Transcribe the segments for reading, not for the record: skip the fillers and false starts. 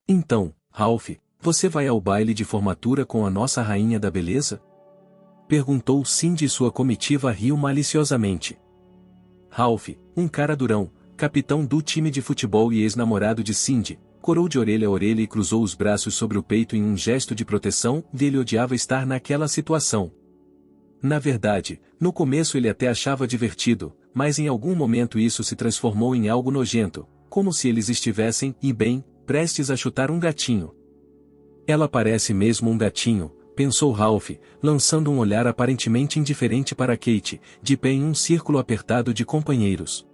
Então, Ralph, você vai ao baile de formatura com a nossa rainha da beleza? Perguntou Cindy e sua comitiva riu maliciosamente. Ralph, um cara durão, capitão do time de futebol e ex-namorado de Cindy, corou de orelha a orelha e cruzou os braços sobre o peito em um gesto de proteção, ele odiava estar naquela situação. Na verdade, no começo ele até achava divertido, mas em algum momento isso se transformou em algo nojento, como se eles estivessem, e bem, prestes a chutar um gatinho. Ela parece mesmo um gatinho, pensou Ralph, lançando um olhar aparentemente indiferente para Kate, de pé em um círculo apertado de companheiros.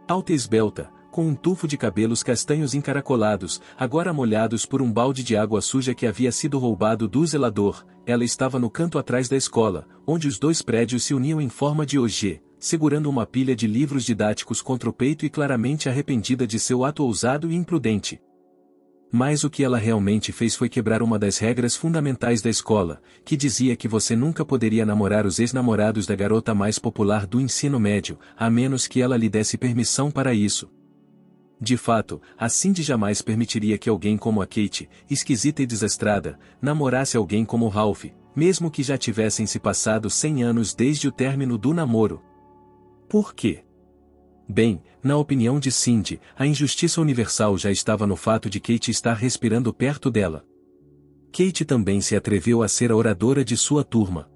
Alta e esbelta, com um tufo de cabelos castanhos encaracolados, agora molhados por um balde de água suja que havia sido roubado do zelador, ela estava no canto atrás da escola, onde os dois prédios se uniam em forma de OG, segurando uma pilha de livros didáticos contra o peito e claramente arrependida de seu ato ousado e imprudente. Mas o que ela realmente fez foi quebrar uma das regras fundamentais da escola, que dizia que você nunca poderia namorar os ex-namorados da garota mais popular do ensino médio, a menos que ela lhe desse permissão para isso. De fato, a Cindy jamais permitiria que alguém como a Kate, esquisita e desastrada, namorasse alguém como Ralph, mesmo que já tivessem se passado 100 anos desde o término do namoro. Por quê? Bem, na opinião de Cindy, a injustiça universal já estava no fato de Kate estar respirando perto dela. Kate também se atreveu a ser a oradora de sua turma.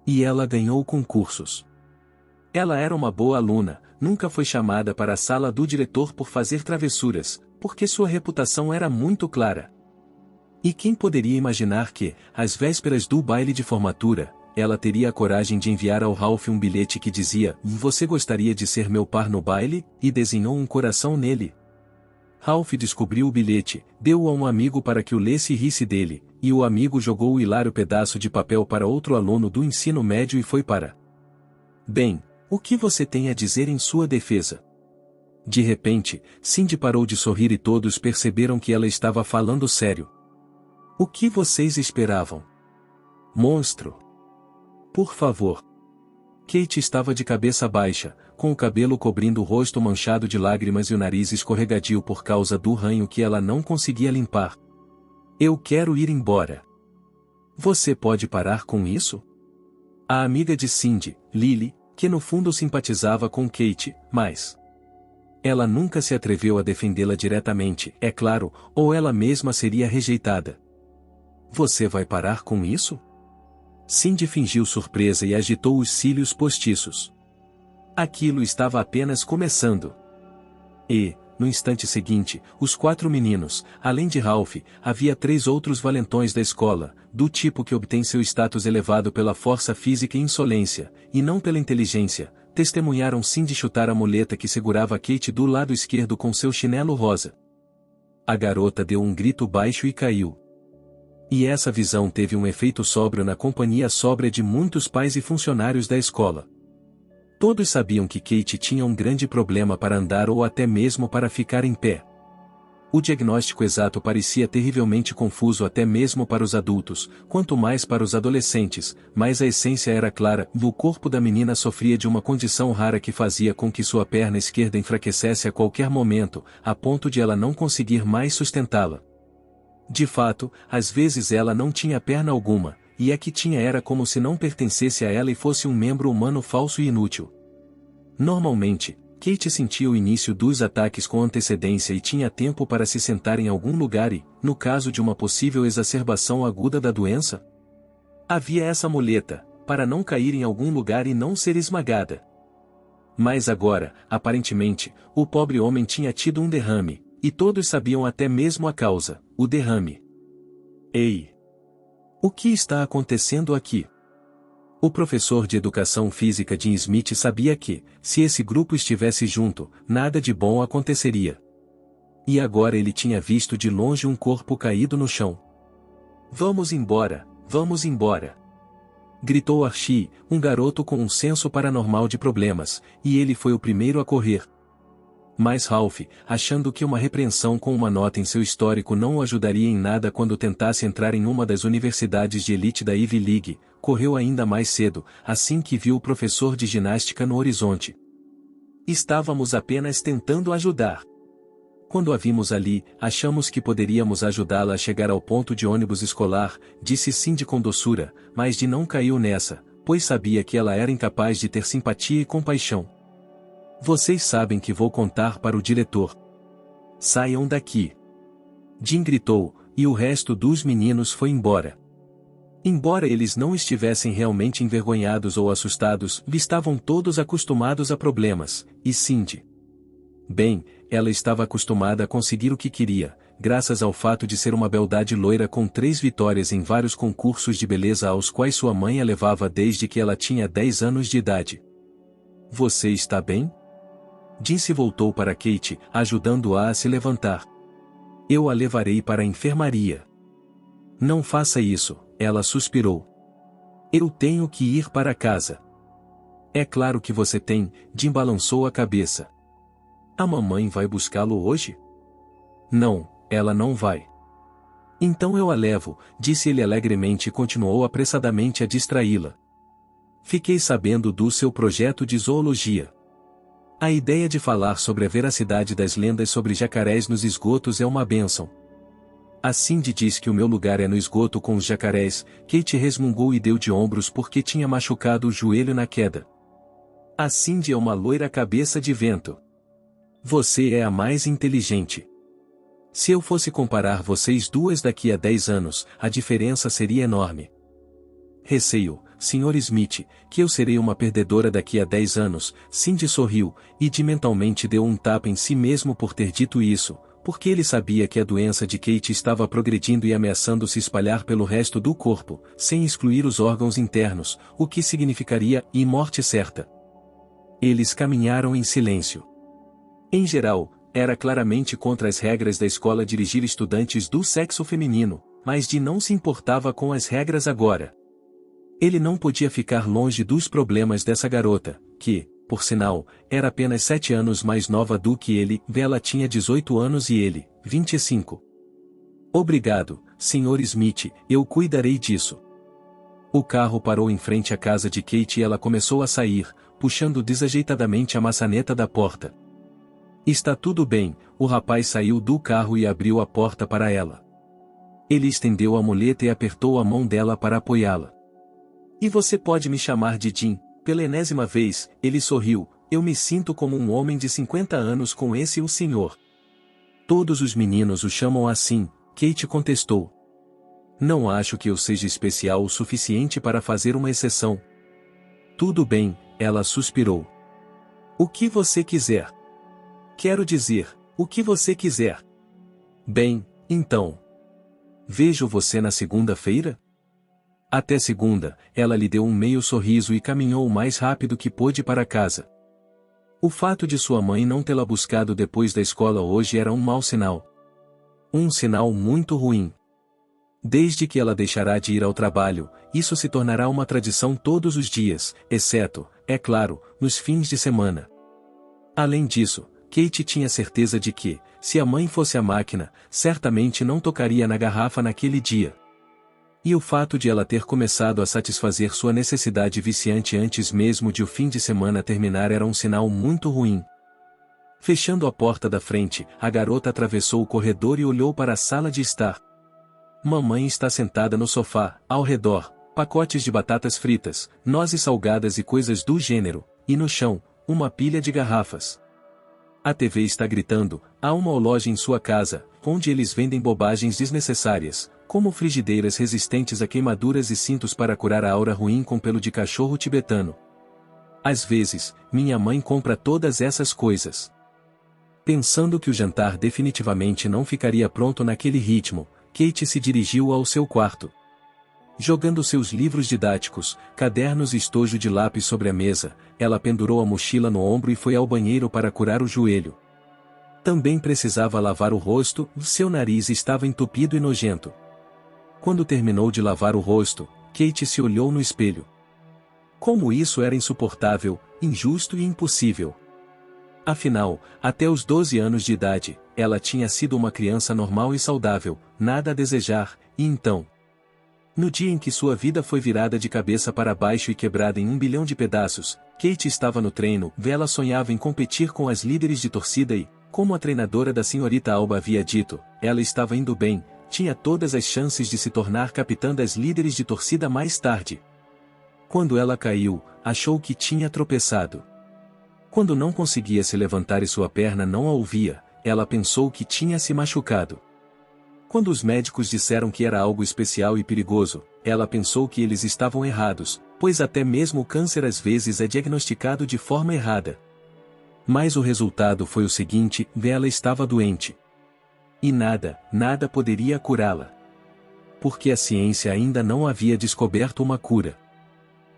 E ela ganhou concursos. Ela era uma boa aluna, nunca foi chamada para a sala do diretor por fazer travessuras, porque sua reputação era muito clara. E quem poderia imaginar que, às vésperas do baile de formatura, ela teria a coragem de enviar ao Ralph um bilhete que dizia: "Você gostaria de ser meu par no baile?" e desenhou um coração nele. Ralph descobriu o bilhete, deu-o a um amigo para que o lesse e risse dele, e o amigo jogou o hilário pedaço de papel para outro aluno do ensino médio e foi para. Bem, o que você tem a dizer em sua defesa? De repente, Cindy parou de sorrir e todos perceberam que ela estava falando sério. O que vocês esperavam? Monstro! Por favor. Kate estava de cabeça baixa, com o cabelo cobrindo o rosto manchado de lágrimas e o nariz escorregadio por causa do ranho que ela não conseguia limpar. Eu quero ir embora. Você pode parar com isso? A amiga de Cindy, Lily, que no fundo simpatizava com Kate, mas ela nunca se atreveu a defendê-la diretamente, é claro, ou ela mesma seria rejeitada. Você vai parar com isso? Cindy fingiu surpresa e agitou os cílios postiços. Aquilo estava apenas começando. E, no instante seguinte, os 4 meninos, além de Ralph, havia 3 outros valentões da escola, do tipo que obtém seu status elevado pela força física e insolência, e não pela inteligência, testemunharam Cindy chutar a muleta que segurava Kate do lado esquerdo com seu chinelo rosa. A garota deu um grito baixo e caiu. E essa visão teve um efeito sóbrio na companhia sóbria de muitos pais e funcionários da escola. Todos sabiam que Kate tinha um grande problema para andar ou até mesmo para ficar em pé. O diagnóstico exato parecia terrivelmente confuso até mesmo para os adultos, quanto mais para os adolescentes, mas a essência era clara: o corpo da menina sofria de uma condição rara que fazia com que sua perna esquerda enfraquecesse a qualquer momento, a ponto de ela não conseguir mais sustentá-la. De fato, às vezes ela não tinha perna alguma, e a que tinha era como se não pertencesse a ela e fosse um membro humano falso e inútil. Normalmente, Kate sentia o início dos ataques com antecedência e tinha tempo para se sentar em algum lugar e, no caso de uma possível exacerbação aguda da doença, havia essa muleta, para não cair em algum lugar e não ser esmagada. Mas agora, aparentemente, o pobre homem tinha tido um derrame, e todos sabiam até mesmo a causa: o derrame. Ei! O que está acontecendo aqui? O professor de educação física Jim Smith sabia que, se esse grupo estivesse junto, nada de bom aconteceria. E agora ele tinha visto de longe um corpo caído no chão. Vamos embora, vamos embora! Gritou Archie, um garoto com um senso paranormal de problemas, e ele foi o primeiro a correr. Mas Ralph, achando que uma repreensão com uma nota em seu histórico não o ajudaria em nada quando tentasse entrar em uma das universidades de elite da Ivy League, correu ainda mais cedo, assim que viu o professor de ginástica no horizonte. Estávamos apenas tentando ajudar. Quando a vimos ali, achamos que poderíamos ajudá-la a chegar ao ponto de ônibus escolar, disse Cindy com doçura, mas Dean não caiu nessa, pois sabia que ela era incapaz de ter simpatia e compaixão. Vocês sabem que vou contar para o diretor. Saiam daqui. Dean gritou, e o resto dos meninos foi embora. Embora eles não estivessem realmente envergonhados ou assustados, estavam todos acostumados a problemas, e Cindy. Bem, ela estava acostumada a conseguir o que queria, graças ao fato de ser uma beldade loira com 3 vitórias em vários concursos de beleza aos quais sua mãe a levava desde que ela tinha 10 anos de idade. Você está bem? Dean se voltou para Kate, ajudando-a a se levantar. Eu a levarei para a enfermaria. Não faça isso, ela suspirou. Eu tenho que ir para casa. É claro que você tem, Dean balançou a cabeça. A mamãe vai buscá-lo hoje? Não, ela não vai. Então eu a levo, disse ele alegremente e continuou apressadamente a distraí-la. Fiquei sabendo do seu projeto de zoologia. A ideia de falar sobre a veracidade das lendas sobre jacarés nos esgotos é uma bênção. A Cindy diz que o meu lugar é no esgoto com os jacarés. Kate resmungou e deu de ombros porque tinha machucado o joelho na queda. A Cindy é uma loira cabeça de vento. Você é a mais inteligente. Se eu fosse comparar vocês duas daqui a 10 anos, a diferença seria enorme. Receio, Sr. Smith, que eu serei uma perdedora daqui a 10 anos, Cindy sorriu, e de mentalmente deu um tapa em si mesmo por ter dito isso, porque ele sabia que a doença de Kate estava progredindo e ameaçando se espalhar pelo resto do corpo, sem excluir os órgãos internos, o que significaria morte certa. Eles caminharam em silêncio. Em geral, era claramente contra as regras da escola dirigir estudantes do sexo feminino, mas Dean não se importava com as regras agora. Ele não podia ficar longe dos problemas dessa garota, que, por sinal, era apenas 7 anos mais nova do que ele. Ela tinha 18 anos e ele, 25. Obrigado, Sr. Smith, eu cuidarei disso. O carro parou em frente à casa de Kate e ela começou a sair, puxando desajeitadamente a maçaneta da porta. Está tudo bem, o rapaz saiu do carro e abriu a porta para ela. Ele estendeu a muleta e apertou a mão dela para apoiá-la. E você pode me chamar de Dean, pela enésima vez, ele sorriu, eu me sinto como um homem de 50 anos com esse o senhor. Todos os meninos o chamam assim, Kate contestou. Não acho que eu seja especial o suficiente para fazer uma exceção. Tudo bem, ela suspirou. O que você quiser. Quero dizer, o que você quiser. Bem, então. Vejo você na segunda-feira? Até segunda, ela lhe deu um meio sorriso e caminhou o mais rápido que pôde para casa. O fato de sua mãe não tê-la buscado depois da escola hoje era um mau sinal. Um sinal muito ruim. Desde que ela deixará de ir ao trabalho, isso se tornará uma tradição todos os dias, exceto, é claro, nos fins de semana. Além disso, Kate tinha certeza de que, se a mãe fosse a máquina, certamente não tocaria na garrafa naquele dia. E o fato de ela ter começado a satisfazer sua necessidade viciante antes mesmo de o fim de semana terminar era um sinal muito ruim. Fechando a porta da frente, a garota atravessou o corredor e olhou para a sala de estar. Mamãe está sentada no sofá, ao redor, pacotes de batatas fritas, nozes salgadas e coisas do gênero, e no chão, uma pilha de garrafas. A TV está gritando, há uma loja em sua casa, onde eles vendem bobagens desnecessárias, como frigideiras resistentes a queimaduras e cintos para curar a aura ruim com pelo de cachorro tibetano. Às vezes, minha mãe compra todas essas coisas. Pensando que o jantar definitivamente não ficaria pronto naquele ritmo, Kate se dirigiu ao seu quarto. Jogando seus livros didáticos, cadernos e estojo de lápis sobre a mesa, ela pendurou a mochila no ombro e foi ao banheiro para curar o joelho. Também precisava lavar o rosto, seu nariz estava entupido e nojento. Quando terminou de lavar o rosto, Kate se olhou no espelho. Como isso era insuportável, injusto e impossível. Afinal, até os 12 anos de idade, ela tinha sido uma criança normal e saudável, nada a desejar, e então... No dia em que sua vida foi virada de cabeça para baixo e quebrada em 1 bilhão de pedaços, Kate estava no treino, ela sonhava em competir com as líderes de torcida e, Como a treinadora da senhorita Alba havia dito, ela estava indo bem, tinha todas as chances de se tornar capitã das líderes de torcida mais tarde. Quando ela caiu, achou que tinha tropeçado. Quando não conseguia se levantar e sua perna não a ouvia, ela pensou que tinha se machucado. Quando os médicos disseram que era algo especial e perigoso, ela pensou que eles estavam errados, pois até mesmo o câncer às vezes é diagnosticado de forma errada. Mas o resultado foi o seguinte: ela estava doente. E nada poderia curá-la. Porque a ciência ainda não havia descoberto uma cura.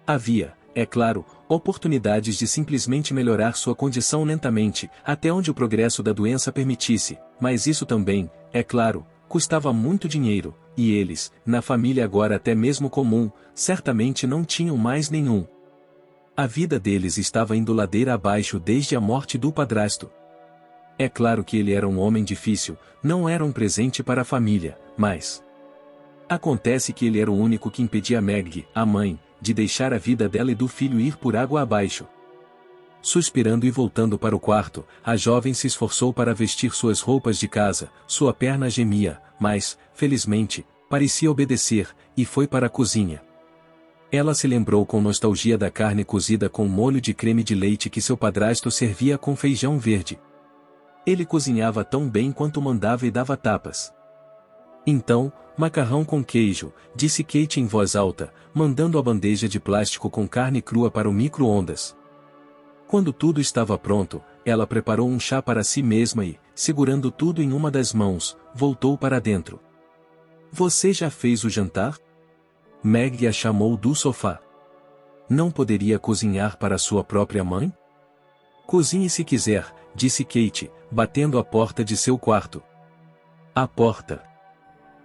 Havia, é claro, oportunidades de simplesmente melhorar sua condição lentamente, até onde o progresso da doença permitisse, mas isso também, é claro, custava muito dinheiro, e eles, na família agora até mesmo comum, certamente não tinham mais nenhum. A vida deles estava indo ladeira abaixo desde a morte do padrasto. É claro que ele era um homem difícil, não era um presente para a família, mas... Acontece que ele era o único que impedia Meg, a mãe, de deixar a vida dela e do filho ir por água abaixo. Suspirando e voltando para o quarto, a jovem se esforçou para vestir suas roupas de casa, sua perna gemia, mas, felizmente, parecia obedecer, e foi para a cozinha. Ela se lembrou com nostalgia da carne cozida com molho de creme de leite que seu padrasto servia com feijão verde. Ele cozinhava tão bem quanto mandava e dava tapas. Então, macarrão com queijo, disse Kate em voz alta, mandando a bandeja de plástico com carne crua para o micro-ondas. Quando tudo estava pronto, ela preparou um chá para si mesma e, segurando tudo em uma das mãos, voltou para dentro. Você já fez o jantar? Meg a chamou do sofá. Não poderia cozinhar para sua própria mãe? Cozinhe se quiser, disse Kate, batendo a porta de seu quarto. A porta.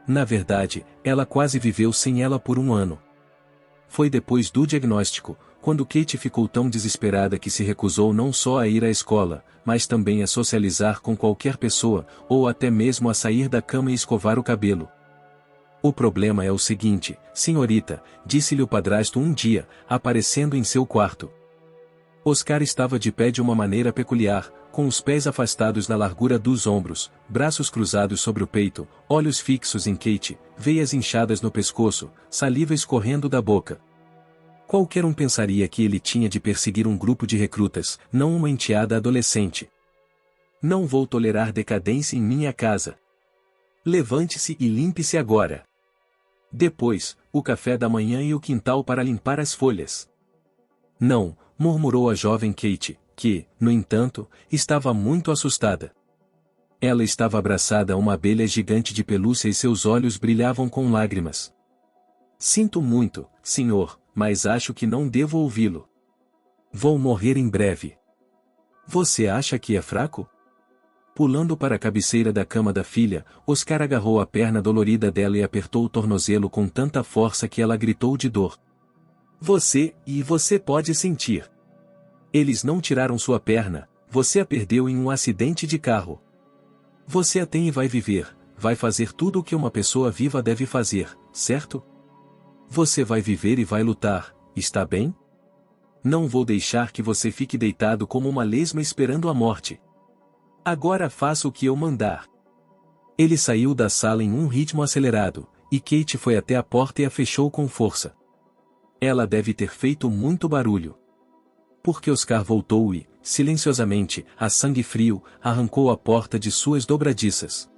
Na verdade, ela quase viveu sem ela por um ano. Foi depois do diagnóstico, quando Kate ficou tão desesperada que se recusou não só a ir à escola, mas também a socializar com qualquer pessoa, ou até mesmo a sair da cama e escovar o cabelo. O problema é o seguinte, senhorita, disse-lhe o padrasto um dia, aparecendo em seu quarto. Oscar estava de pé de uma maneira peculiar, com os pés afastados na largura dos ombros, braços cruzados sobre o peito, olhos fixos em Kate, veias inchadas no pescoço, saliva escorrendo da boca. Qualquer um pensaria que ele tinha de perseguir um grupo de recrutas, não uma enteada adolescente. Não vou tolerar decadência em minha casa. Levante-se e limpe-se agora. Depois, o café da manhã e o quintal para limpar as folhas. Não, murmurou a jovem Kate, que, no entanto, estava muito assustada. Ela estava abraçada a uma abelha gigante de pelúcia e seus olhos brilhavam com lágrimas. Sinto muito, senhor, mas acho que não devo ouvi-lo. Vou morrer em breve. Você acha que é fraco? Pulando para a cabeceira da cama da filha, Oscar agarrou a perna dolorida dela e apertou o tornozelo com tanta força que ela gritou de dor. Você pode sentir. Eles não tiraram sua perna, você a perdeu em um acidente de carro. Você a tem e vai viver, vai fazer tudo o que uma pessoa viva deve fazer, certo? Você vai viver e vai lutar, está bem? Não vou deixar que você fique deitado como uma lesma esperando a morte. Agora faça o que eu mandar. Ele saiu da sala em um ritmo acelerado, e Kate foi até a porta e a fechou com força. Ela deve ter feito muito barulho. Porque Oscar voltou e, silenciosamente, a sangue frio, arrancou a porta de suas dobradiças.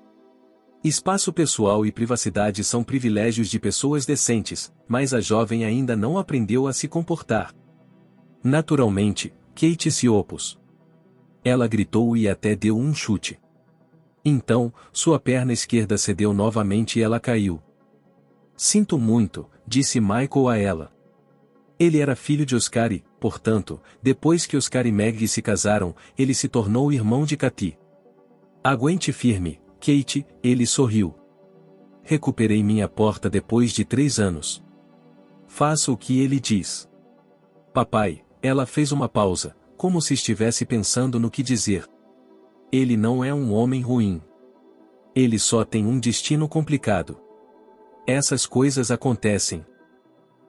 Espaço pessoal e privacidade são privilégios de pessoas decentes, mas a jovem ainda não aprendeu a se comportar. Naturalmente, Kate se opôs. Ela gritou e até deu um chute. Então, sua perna esquerda cedeu novamente e ela caiu. Sinto muito, disse Michael a ela. Ele era filho de Oscar e, portanto, depois que Oscar e Meg se casaram, ele se tornou irmão de Katy. Aguente firme, Kate, ele sorriu. Recuperei minha porta depois de 3 anos. Faça o que ele diz. Papai, ela fez uma pausa, como se estivesse pensando no que dizer. Ele não é um homem ruim. Ele só tem um destino complicado. Essas coisas acontecem.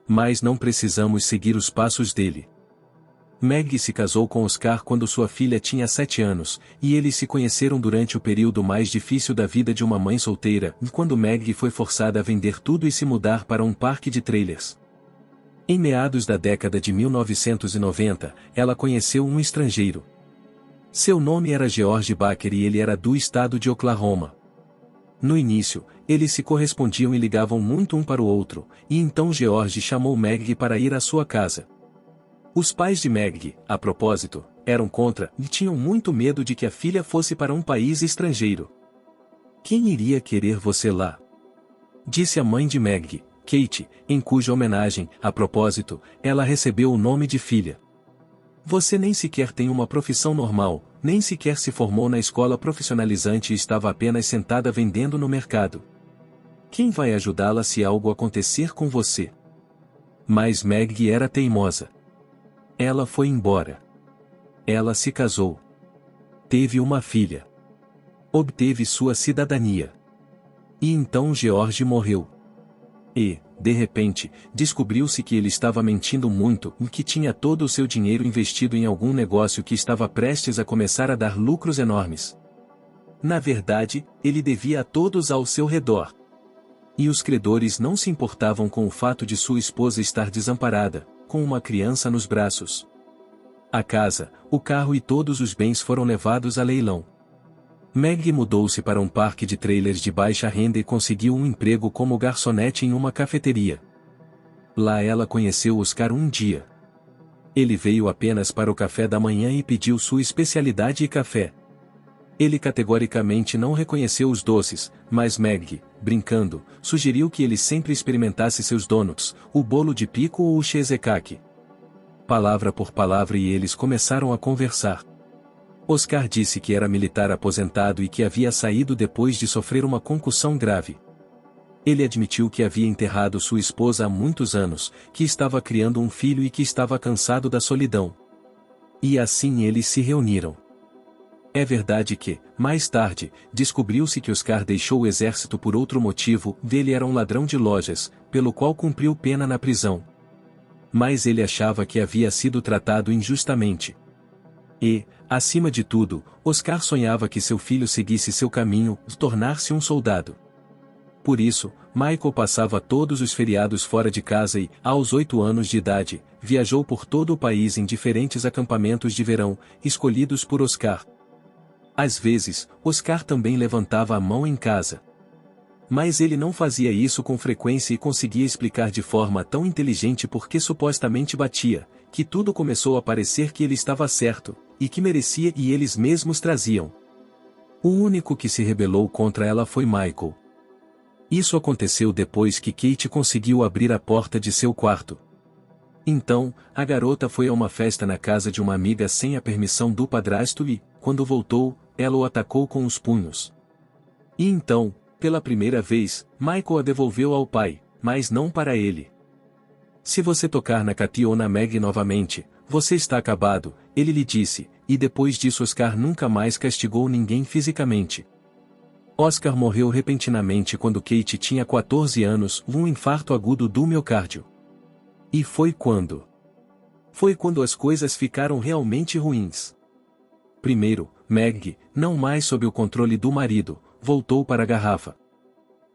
Mas não precisamos seguir os passos dele. Meg se casou com Oscar quando sua filha tinha 7 anos, e eles se conheceram durante o período mais difícil da vida de uma mãe solteira, quando Meg foi forçada a vender tudo e se mudar para um parque de trailers. Em meados da década de 1990, ela conheceu um estrangeiro. Seu nome era George Baker e ele era do estado de Oklahoma. No início, eles se correspondiam e ligavam muito um para o outro, e então George chamou Meg para ir à sua casa. Os pais de Meg, a propósito, eram contra e tinham muito medo de que a filha fosse para um país estrangeiro. Quem iria querer você lá? Disse a mãe de Meg, Kate, em cuja homenagem, a propósito, ela recebeu o nome de filha. Você nem sequer tem uma profissão normal, nem sequer se formou na escola profissionalizante e estava apenas sentada vendendo no mercado. Quem vai ajudá-la se algo acontecer com você? Mas Meg era teimosa. Ela foi embora. Ela se casou. Teve uma filha. Obteve sua cidadania. E então George morreu. E, de repente, descobriu-se que ele estava mentindo muito e que tinha todo o seu dinheiro investido em algum negócio que estava prestes a começar a dar lucros enormes. Na verdade, ele devia a todos ao seu redor. E os credores não se importavam com o fato de sua esposa estar desamparada, com uma criança nos braços. A casa, o carro e todos os bens foram levados a leilão. Meg mudou-se para um parque de trailers de baixa renda e conseguiu um emprego como garçonete em uma cafeteria. Lá ela conheceu Oscar um dia. Ele veio apenas para o café da manhã e pediu sua especialidade e café. Ele categoricamente não reconheceu os doces, mas Meg, brincando, sugeriu que ele sempre experimentasse seus donuts, o bolo de pico ou o cheesecake. Palavra por palavra e eles começaram a conversar. Oscar disse que era militar aposentado e que havia saído depois de sofrer uma concussão grave. Ele admitiu que havia enterrado sua esposa há muitos anos, que estava criando um filho e que estava cansado da solidão. E assim eles se reuniram. É verdade que, mais tarde, descobriu-se que Oscar deixou o exército por outro motivo, ele era um ladrão de lojas, pelo qual cumpriu pena na prisão. Mas ele achava que havia sido tratado injustamente. E, acima de tudo, Oscar sonhava que seu filho seguisse seu caminho, tornar-se um soldado. Por isso, Michael passava todos os feriados fora de casa e, aos 8 anos de idade, viajou por todo o país em diferentes acampamentos de verão, escolhidos por Oscar. Às vezes, Oscar também levantava a mão em casa. Mas ele não fazia isso com frequência e conseguia explicar de forma tão inteligente por que supostamente batia, que tudo começou a parecer que ele estava certo, e que merecia e eles mesmos traziam. O único que se rebelou contra ela foi Michael. Isso aconteceu depois que Kate conseguiu abrir a porta de seu quarto. Então, a garota foi a uma festa na casa de uma amiga sem a permissão do padrasto e, quando voltou, ela o atacou com os punhos. E então, pela primeira vez, Michael a devolveu ao pai, mas não para ele. Se você tocar na Katy ou na Meg novamente, você está acabado, ele lhe disse, e depois disso Oscar nunca mais castigou ninguém fisicamente. Oscar morreu repentinamente quando Kate tinha 14 anos, um infarto agudo do miocárdio. E foi quando? Foi quando as coisas ficaram realmente ruins. Primeiro, Meg, não mais sob o controle do marido, voltou para a garrafa.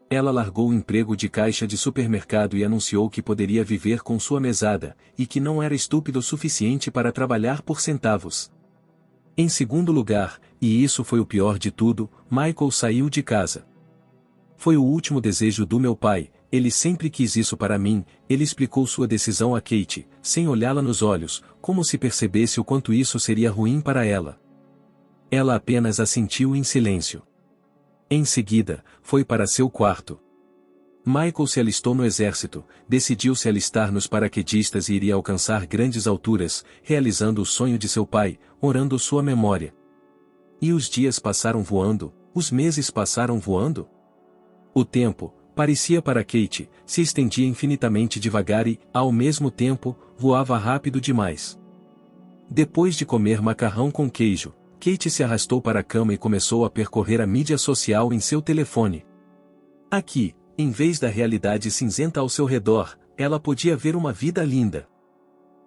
Ela largou o emprego de caixa de supermercado e anunciou que poderia viver com sua mesada, e que não era estúpido o suficiente para trabalhar por centavos. Em segundo lugar, e isso foi o pior de tudo, Michael saiu de casa. Foi o último desejo do meu pai, ele sempre quis isso para mim, ele explicou sua decisão a Kate, sem olhá-la nos olhos, como se percebesse o quanto isso seria ruim para ela. Ela apenas assentiu em silêncio. Em seguida, foi para seu quarto. Michael se alistou no exército, decidiu se alistar nos paraquedistas e iria alcançar grandes alturas, realizando o sonho de seu pai, honrando sua memória. E os dias passaram voando, os meses passaram voando. O tempo, parecia para Kate, se estendia infinitamente devagar e, ao mesmo tempo, voava rápido demais. Depois de comer macarrão com queijo, Kate se arrastou para a cama e começou a percorrer a mídia social em seu telefone. Aqui, em vez da realidade cinzenta ao seu redor, ela podia ver uma vida linda.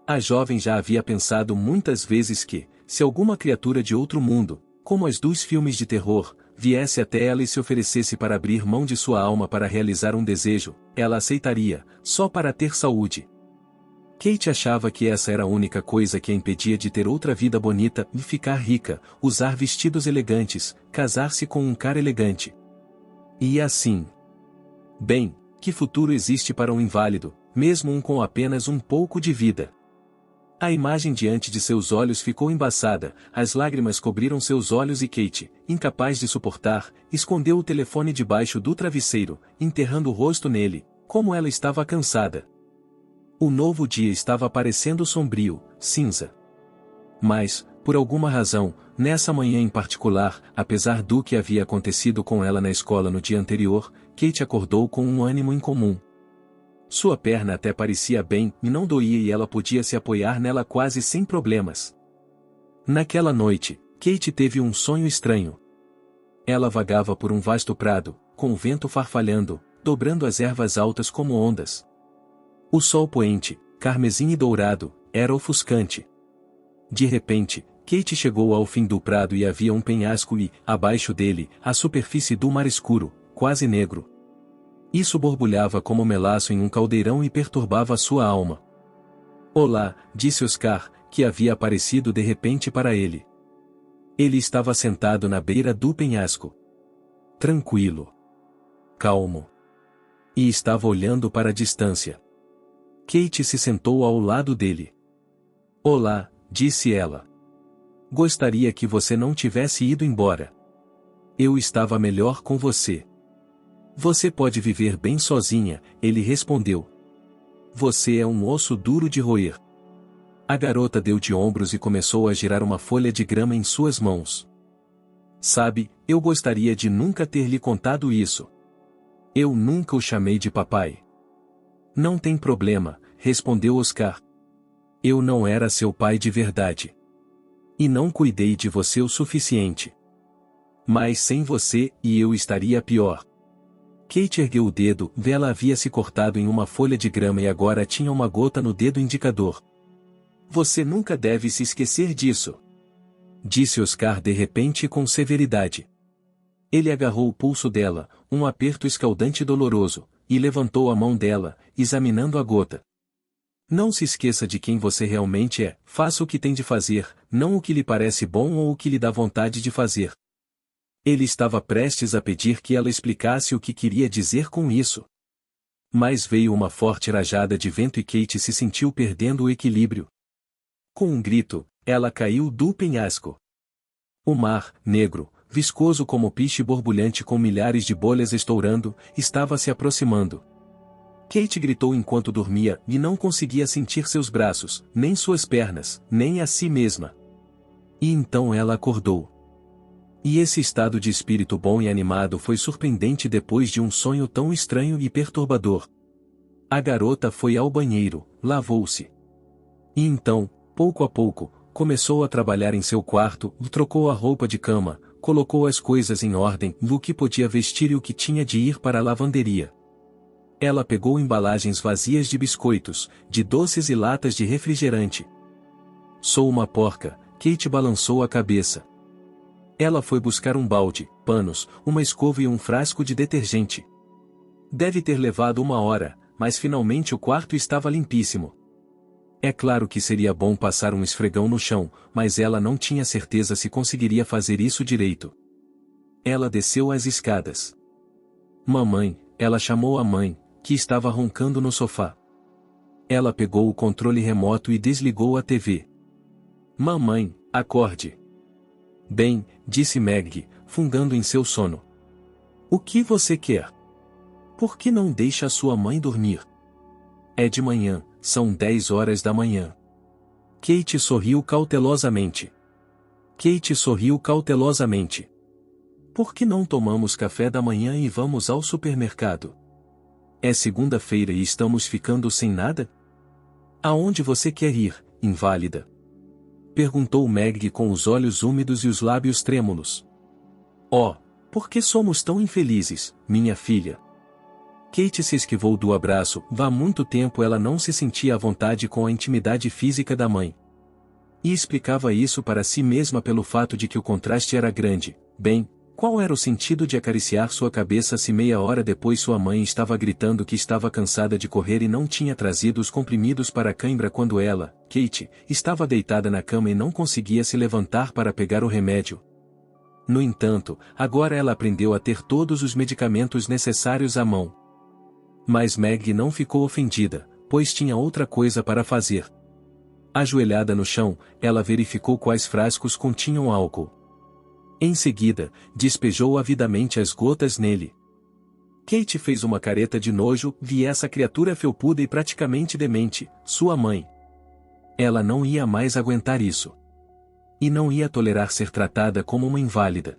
A jovem já havia pensado muitas vezes que, se alguma criatura de outro mundo, como as dos filmes de terror, viesse até ela e se oferecesse para abrir mão de sua alma para realizar um desejo, ela aceitaria, só para ter saúde. Kate achava que essa era a única coisa que a impedia de ter outra vida bonita e ficar rica, usar vestidos elegantes, casar-se com um cara elegante. E assim. Bem, que futuro existe para um inválido, mesmo um com apenas um pouco de vida? A imagem diante de seus olhos ficou embaçada, as lágrimas cobriram seus olhos e Kate, incapaz de suportar, escondeu o telefone debaixo do travesseiro, enterrando o rosto nele, como ela estava cansada. O novo dia estava parecendo sombrio, cinza. Mas, por alguma razão, nessa manhã em particular, apesar do que havia acontecido com ela na escola no dia anterior, Kate acordou com um ânimo incomum. Sua perna até parecia bem e não doía e ela podia se apoiar nela quase sem problemas. Naquela noite, Kate teve um sonho estranho. Ela vagava por um vasto prado, com o vento farfalhando, dobrando as ervas altas como ondas. O sol poente, carmesim e dourado, era ofuscante. De repente, Kate chegou ao fim do prado e havia um penhasco e, abaixo dele, a superfície do mar escuro, quase negro. Isso borbulhava como melaço em um caldeirão e perturbava sua alma. Olá, disse Oscar, que havia aparecido de repente para ele. Ele estava sentado na beira do penhasco. Tranquilo. Calmo. E estava olhando para a distância. Kate se sentou ao lado dele. Olá, disse ela. Gostaria que você não tivesse ido embora. Eu estava melhor com você. Você pode viver bem sozinha, ele respondeu. Você é um osso duro de roer. A garota deu de ombros e começou a girar uma folha de grama em suas mãos. Sabe, eu gostaria de nunca ter lhe contado isso. Eu nunca o chamei de papai. Não tem problema, respondeu Oscar. Eu não era seu pai de verdade. E não cuidei de você o suficiente. Mas sem você, eu estaria pior. Kate ergueu o dedo, ela havia se cortado em uma folha de grama e agora tinha uma gota no dedo indicador. Você nunca deve se esquecer disso. Disse Oscar de repente com severidade. Ele agarrou o pulso dela, um aperto escaldante e doloroso, e levantou a mão dela, examinando a gota. Não se esqueça de quem você realmente é, faça o que tem de fazer, não o que lhe parece bom ou o que lhe dá vontade de fazer. Ele estava prestes a pedir que ela explicasse o que queria dizer com isso. Mas veio uma forte rajada de vento e Kate se sentiu perdendo o equilíbrio. Com um grito, ela caiu do penhasco. O mar, negro, viscoso como piche borbulhante com milhares de bolhas estourando, estava se aproximando. Kate gritou enquanto dormia e não conseguia sentir seus braços, nem suas pernas, nem a si mesma. E então ela acordou. E esse estado de espírito bom e animado foi surpreendente depois de um sonho tão estranho e perturbador. A garota foi ao banheiro, lavou-se. E então, pouco a pouco, começou a trabalhar em seu quarto, trocou a roupa de cama, colocou as coisas em ordem, o que podia vestir e o que tinha de ir para a lavanderia. Ela pegou embalagens vazias de biscoitos, de doces e latas de refrigerante. Sou uma porca, Kate balançou a cabeça. Ela foi buscar um balde, panos, uma escova e um frasco de detergente. Deve ter levado 1 hora, mas finalmente o quarto estava limpíssimo. É claro que seria bom passar um esfregão no chão, mas ela não tinha certeza se conseguiria fazer isso direito. Ela desceu as escadas. Mamãe, ela chamou a mãe, que estava roncando no sofá. Ela pegou o controle remoto e desligou a TV. Mamãe, acorde. Bem, disse Meg, fungando em seu sono. O que você quer? Por que não deixa a sua mãe dormir? É de manhã, são 10 horas da manhã. Kate sorriu cautelosamente. Kate sorriu cautelosamente. Por que não tomamos café da manhã e vamos ao supermercado? É segunda-feira e estamos ficando sem nada? Aonde você quer ir, inválida? Perguntou Meg com os olhos úmidos e os lábios trêmulos. Oh, por que somos tão infelizes, minha filha? Kate se esquivou do abraço. Há muito tempo ela não se sentia à vontade com a intimidade física da mãe. E explicava isso para si mesma pelo fato de que o contraste era grande. Bem, qual era o sentido de acariciar sua cabeça se meia hora depois sua mãe estava gritando que estava cansada de correr e não tinha trazido os comprimidos para a cãibra quando ela, Kate, estava deitada na cama e não conseguia se levantar para pegar o remédio? No entanto, agora ela aprendeu a ter todos os medicamentos necessários à mão. Mas Meg não ficou ofendida, pois tinha outra coisa para fazer. Ajoelhada no chão, ela verificou quais frascos continham álcool. Em seguida, despejou avidamente as gotas nele. Kate fez uma careta de nojo. Vi essa criatura felpuda e praticamente demente, sua mãe. Ela não ia mais aguentar isso. E não ia tolerar ser tratada como uma inválida.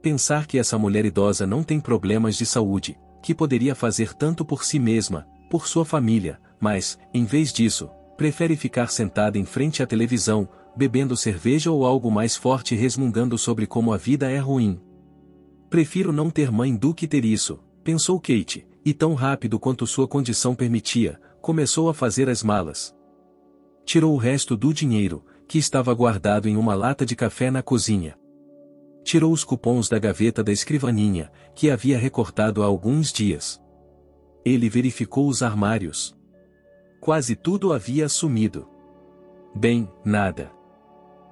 Pensar que essa mulher idosa não tem problemas de saúde, que poderia fazer tanto por si mesma, por sua família, mas, em vez disso, prefere ficar sentada em frente à televisão, bebendo cerveja ou algo mais forte e resmungando sobre como a vida é ruim. Prefiro não ter mãe do que ter isso, pensou Kate, e tão rápido quanto sua condição permitia, começou a fazer as malas. Tirou o resto do dinheiro, que estava guardado em uma lata de café na cozinha. Tirou os cupons da gaveta da escrivaninha, que havia recortado há alguns dias. Ele verificou os armários. Quase tudo havia sumido. Bem, nada.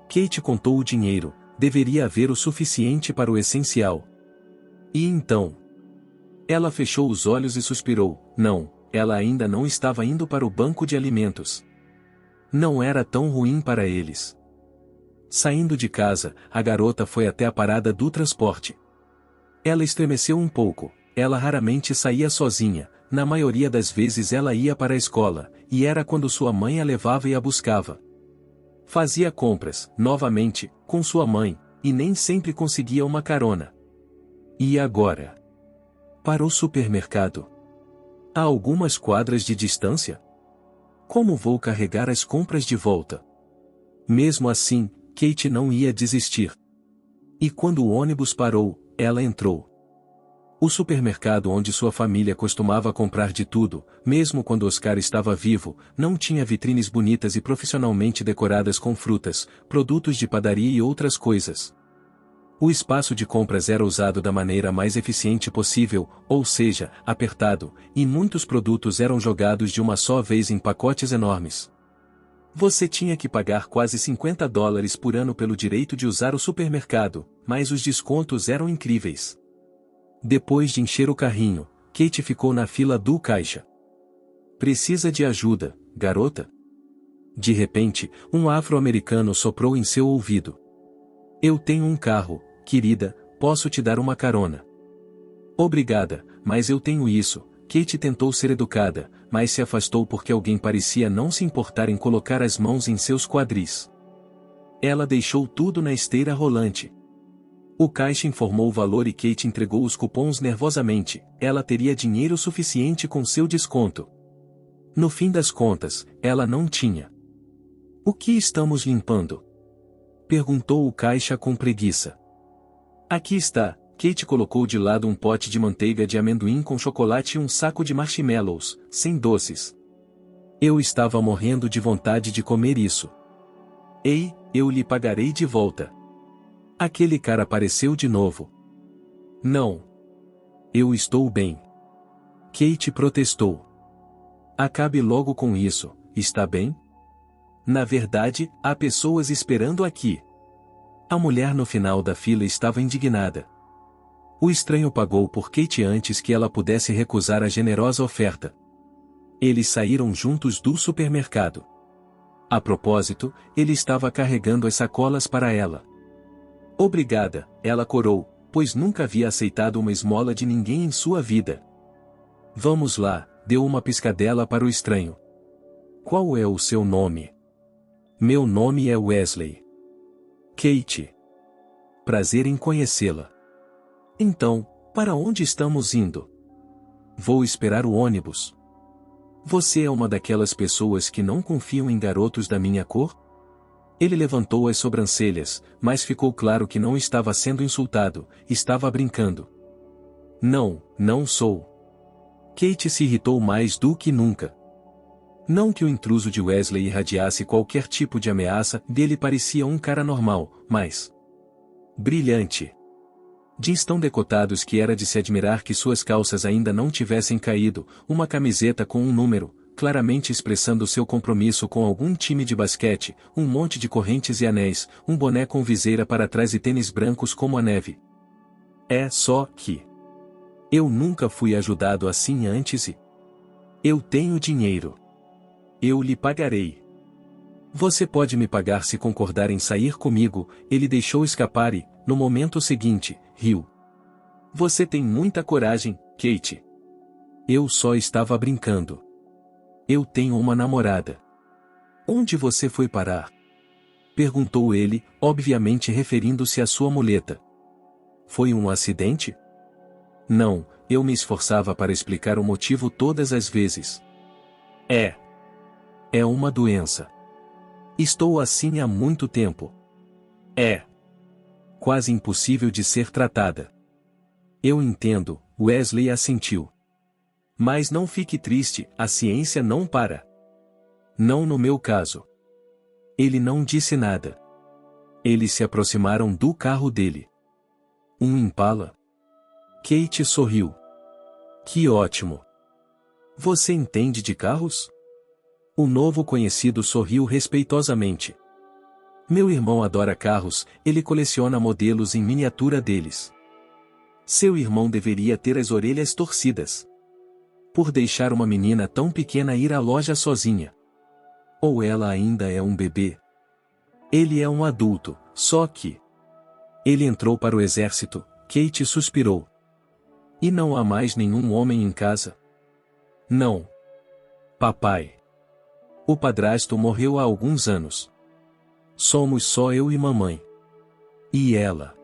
Kate contou o dinheiro, deveria haver o suficiente para o essencial. E então? Ela fechou os olhos e suspirou. Não, ela ainda não estava indo para o banco de alimentos. Não era tão ruim para eles. Saindo de casa, a garota foi até a parada do transporte. Ela estremeceu um pouco. Ela raramente saía sozinha, na maioria das vezes ela ia para a escola, e era quando sua mãe a levava e a buscava. Fazia compras, novamente, com sua mãe, e nem sempre conseguia uma carona. E agora? Para o supermercado. A algumas quadras de distância? Como vou carregar as compras de volta? Mesmo assim, Kate não ia desistir. E quando o ônibus parou, ela entrou. O supermercado onde sua família costumava comprar de tudo, mesmo quando Oscar estava vivo, não tinha vitrines bonitas e profissionalmente decoradas com frutas, produtos de padaria e outras coisas. O espaço de compras era usado da maneira mais eficiente possível, ou seja, apertado, e muitos produtos eram jogados de uma só vez em pacotes enormes. Você tinha que pagar quase $50 por ano pelo direito de usar o supermercado, mas os descontos eram incríveis. Depois de encher o carrinho, Kate ficou na fila do caixa. Precisa de ajuda, garota? De repente, um afro-americano soprou em seu ouvido. Eu tenho um carro, querida, posso te dar uma carona. Obrigada, mas eu tenho isso. Kate tentou ser educada, mas se afastou porque alguém parecia não se importar em colocar as mãos em seus quadris. Ela deixou tudo na esteira rolante. O caixa informou o valor e Kate entregou os cupons nervosamente. Ela teria dinheiro suficiente com seu desconto. No fim das contas, ela não tinha. O que estamos limpando? Perguntou o caixa com preguiça. Aqui está. Kate colocou de lado um pote de manteiga de amendoim com chocolate e um saco de marshmallows, sem doces. Eu estava morrendo de vontade de comer isso. Ei, eu lhe pagarei de volta. Aquele cara apareceu de novo. Não. Eu estou bem. Kate protestou. Acabe logo com isso, está bem? Na verdade, há pessoas esperando aqui. A mulher no final da fila estava indignada. O estranho pagou por Kate antes que ela pudesse recusar a generosa oferta. Eles saíram juntos do supermercado. A propósito, ele estava carregando as sacolas para ela. Obrigada, ela corou, pois nunca havia aceitado uma esmola de ninguém em sua vida. Vamos lá, deu uma piscadela para o estranho. Qual é o seu nome? Meu nome é Wesley. Kate. Prazer em conhecê-la. Então, para onde estamos indo? Vou esperar o ônibus. Você é uma daquelas pessoas que não confiam em garotos da minha cor? Ele levantou as sobrancelhas, mas ficou claro que não estava sendo insultado, estava brincando. Não, não sou. Kate se irritou mais do que nunca. Não que o intruso de Wesley irradiasse qualquer tipo de ameaça, dele parecia um cara normal, mas brilhante. Jeans tão decotados que era de se admirar que suas calças ainda não tivessem caído, uma camiseta com um número, claramente expressando seu compromisso com algum time de basquete, um monte de correntes e anéis, um boné com viseira para trás e tênis brancos como a neve. É só que eu nunca fui ajudado assim antes e eu tenho dinheiro. Eu lhe pagarei. Você pode me pagar se concordar em sair comigo, ele deixou escapar e, no momento seguinte, riu. Você tem muita coragem, Kate. Eu só estava brincando. Eu tenho uma namorada. Onde você foi parar? Perguntou ele, obviamente referindo-se à sua muleta. Foi um acidente? Não, eu me esforçava para explicar o motivo todas as vezes. É uma doença. Estou assim há muito tempo. É quase impossível de ser tratada. Eu entendo, Wesley assentiu. Mas não fique triste, a ciência não para. Não no meu caso. Ele não disse nada. Eles se aproximaram do carro dele. Um Impala? Kate sorriu. Que ótimo. Você entende de carros? O novo conhecido sorriu respeitosamente. Meu irmão adora carros, ele coleciona modelos em miniatura deles. Seu irmão deveria ter as orelhas torcidas por deixar uma menina tão pequena ir à loja sozinha. Ou ela ainda é um bebê? Ele é um adulto, só que ele entrou para o exército, Kate suspirou. E não há mais nenhum homem em casa? Não. Papai. O padrasto morreu há alguns anos. Somos só eu e mamãe. E ela?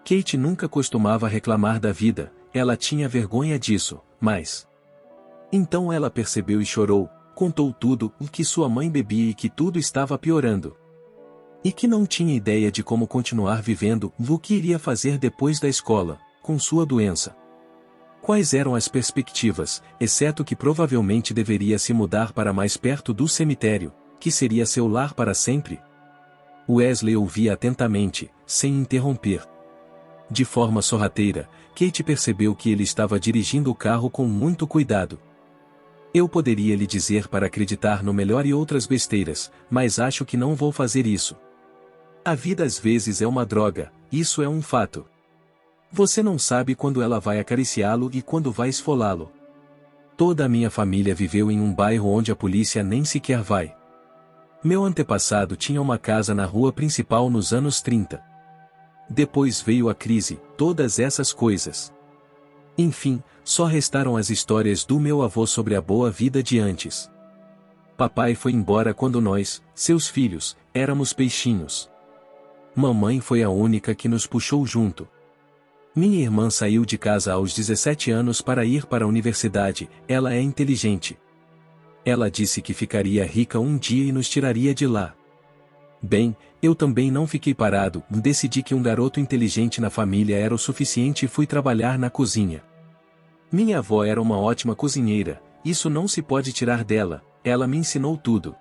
Kate nunca costumava reclamar da vida, ela tinha vergonha disso, mas então ela percebeu e chorou, contou tudo, o que sua mãe bebia e que tudo estava piorando. E que não tinha ideia de como continuar vivendo, o que iria fazer depois da escola, com sua doença. Quais eram as perspectivas, exceto que provavelmente deveria se mudar para mais perto do cemitério, que seria seu lar para sempre? Wesley ouvia atentamente, sem interromper. De forma sorrateira, Kate percebeu que ele estava dirigindo o carro com muito cuidado. Eu poderia lhe dizer para acreditar no melhor e outras besteiras, mas acho que não vou fazer isso. A vida às vezes é uma droga, isso é um fato. Você não sabe quando ela vai acariciá-lo e quando vai esfolá-lo. Toda a minha família viveu em um bairro onde a polícia nem sequer vai. Meu antepassado tinha uma casa na rua principal nos anos 30. Depois veio a crise, todas essas coisas. Enfim, só restaram as histórias do meu avô sobre a boa vida de antes. Papai foi embora quando nós, seus filhos, éramos peixinhos. Mamãe foi a única que nos puxou junto. Minha irmã saiu de casa aos 17 anos para ir para a universidade, ela é inteligente. Ela disse que ficaria rica um dia e nos tiraria de lá. Bem, eu também não fiquei parado, decidi que um garoto inteligente na família era o suficiente e fui trabalhar na cozinha. Minha avó era uma ótima cozinheira, isso não se pode tirar dela, ela me ensinou tudo.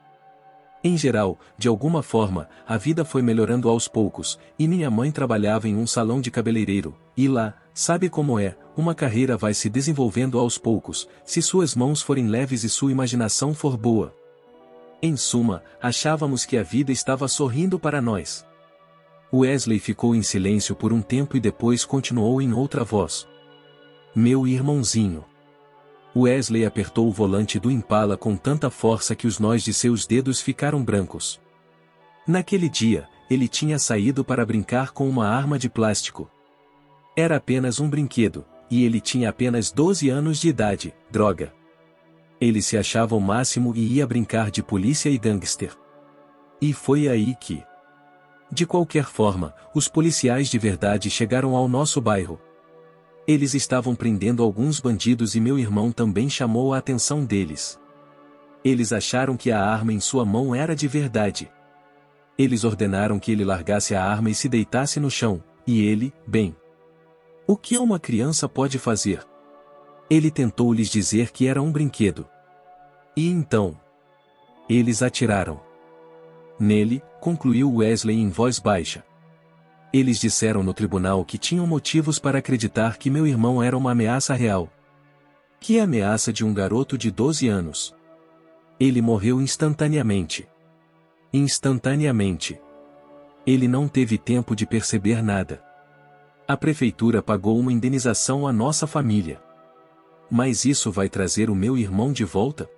Em geral, de alguma forma, a vida foi melhorando aos poucos, e minha mãe trabalhava em um salão de cabeleireiro, e lá, sabe como é, uma carreira vai se desenvolvendo aos poucos, se suas mãos forem leves e sua imaginação for boa. Em suma, achávamos que a vida estava sorrindo para nós. Wesley ficou em silêncio por um tempo e depois continuou em outra voz. Meu irmãozinho. Wesley apertou o volante do Impala com tanta força que os nós de seus dedos ficaram brancos. Naquele dia, ele tinha saído para brincar com uma arma de plástico. Era apenas um brinquedo, e ele tinha apenas 12 anos de idade, droga. Ele se achava o máximo e ia brincar de polícia e gangster. E foi aí que... De qualquer forma, os policiais de verdade chegaram ao nosso bairro. Eles estavam prendendo alguns bandidos e meu irmão também chamou a atenção deles. Eles acharam que a arma em sua mão era de verdade. Eles ordenaram que ele largasse a arma e se deitasse no chão, e ele, bem. O que uma criança pode fazer? Ele tentou lhes dizer que era um brinquedo. E então? Eles atiraram nele, concluiu Wesley em voz baixa. Eles disseram no tribunal que tinham motivos para acreditar que meu irmão era uma ameaça real. Que ameaça de um garoto de 12 anos? Ele morreu instantaneamente. Instantaneamente. Ele não teve tempo de perceber nada. A prefeitura pagou uma indenização à nossa família. Mas isso vai trazer o meu irmão de volta?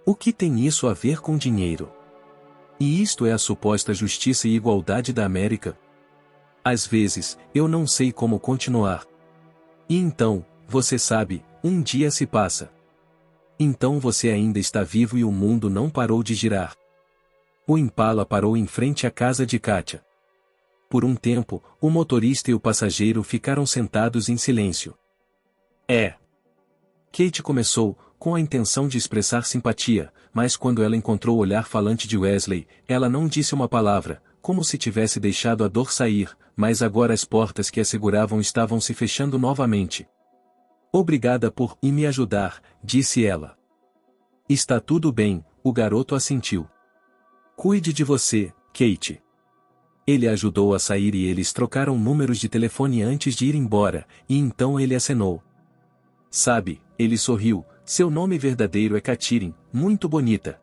O que tem isso a ver com dinheiro? E isto é a suposta justiça e igualdade da América? Às vezes, eu não sei como continuar. E então, você sabe, um dia se passa. Então você ainda está vivo e o mundo não parou de girar. O Impala parou em frente à casa de Katia. Por um tempo, o motorista e o passageiro ficaram sentados em silêncio. Kate começou, com a intenção de expressar simpatia, mas quando ela encontrou o olhar falante de Wesley, ela não disse uma palavra, como se tivesse deixado a dor sair, mas agora as portas que a seguravam estavam se fechando novamente. Obrigada por ir me ajudar, disse ela. Está tudo bem, o garoto assentiu. Cuide de você, Kate. Ele a ajudou a sair e eles trocaram números de telefone antes de ir embora, e então ele acenou. Sabe, ele sorriu, seu nome verdadeiro é Katherine, muito bonita.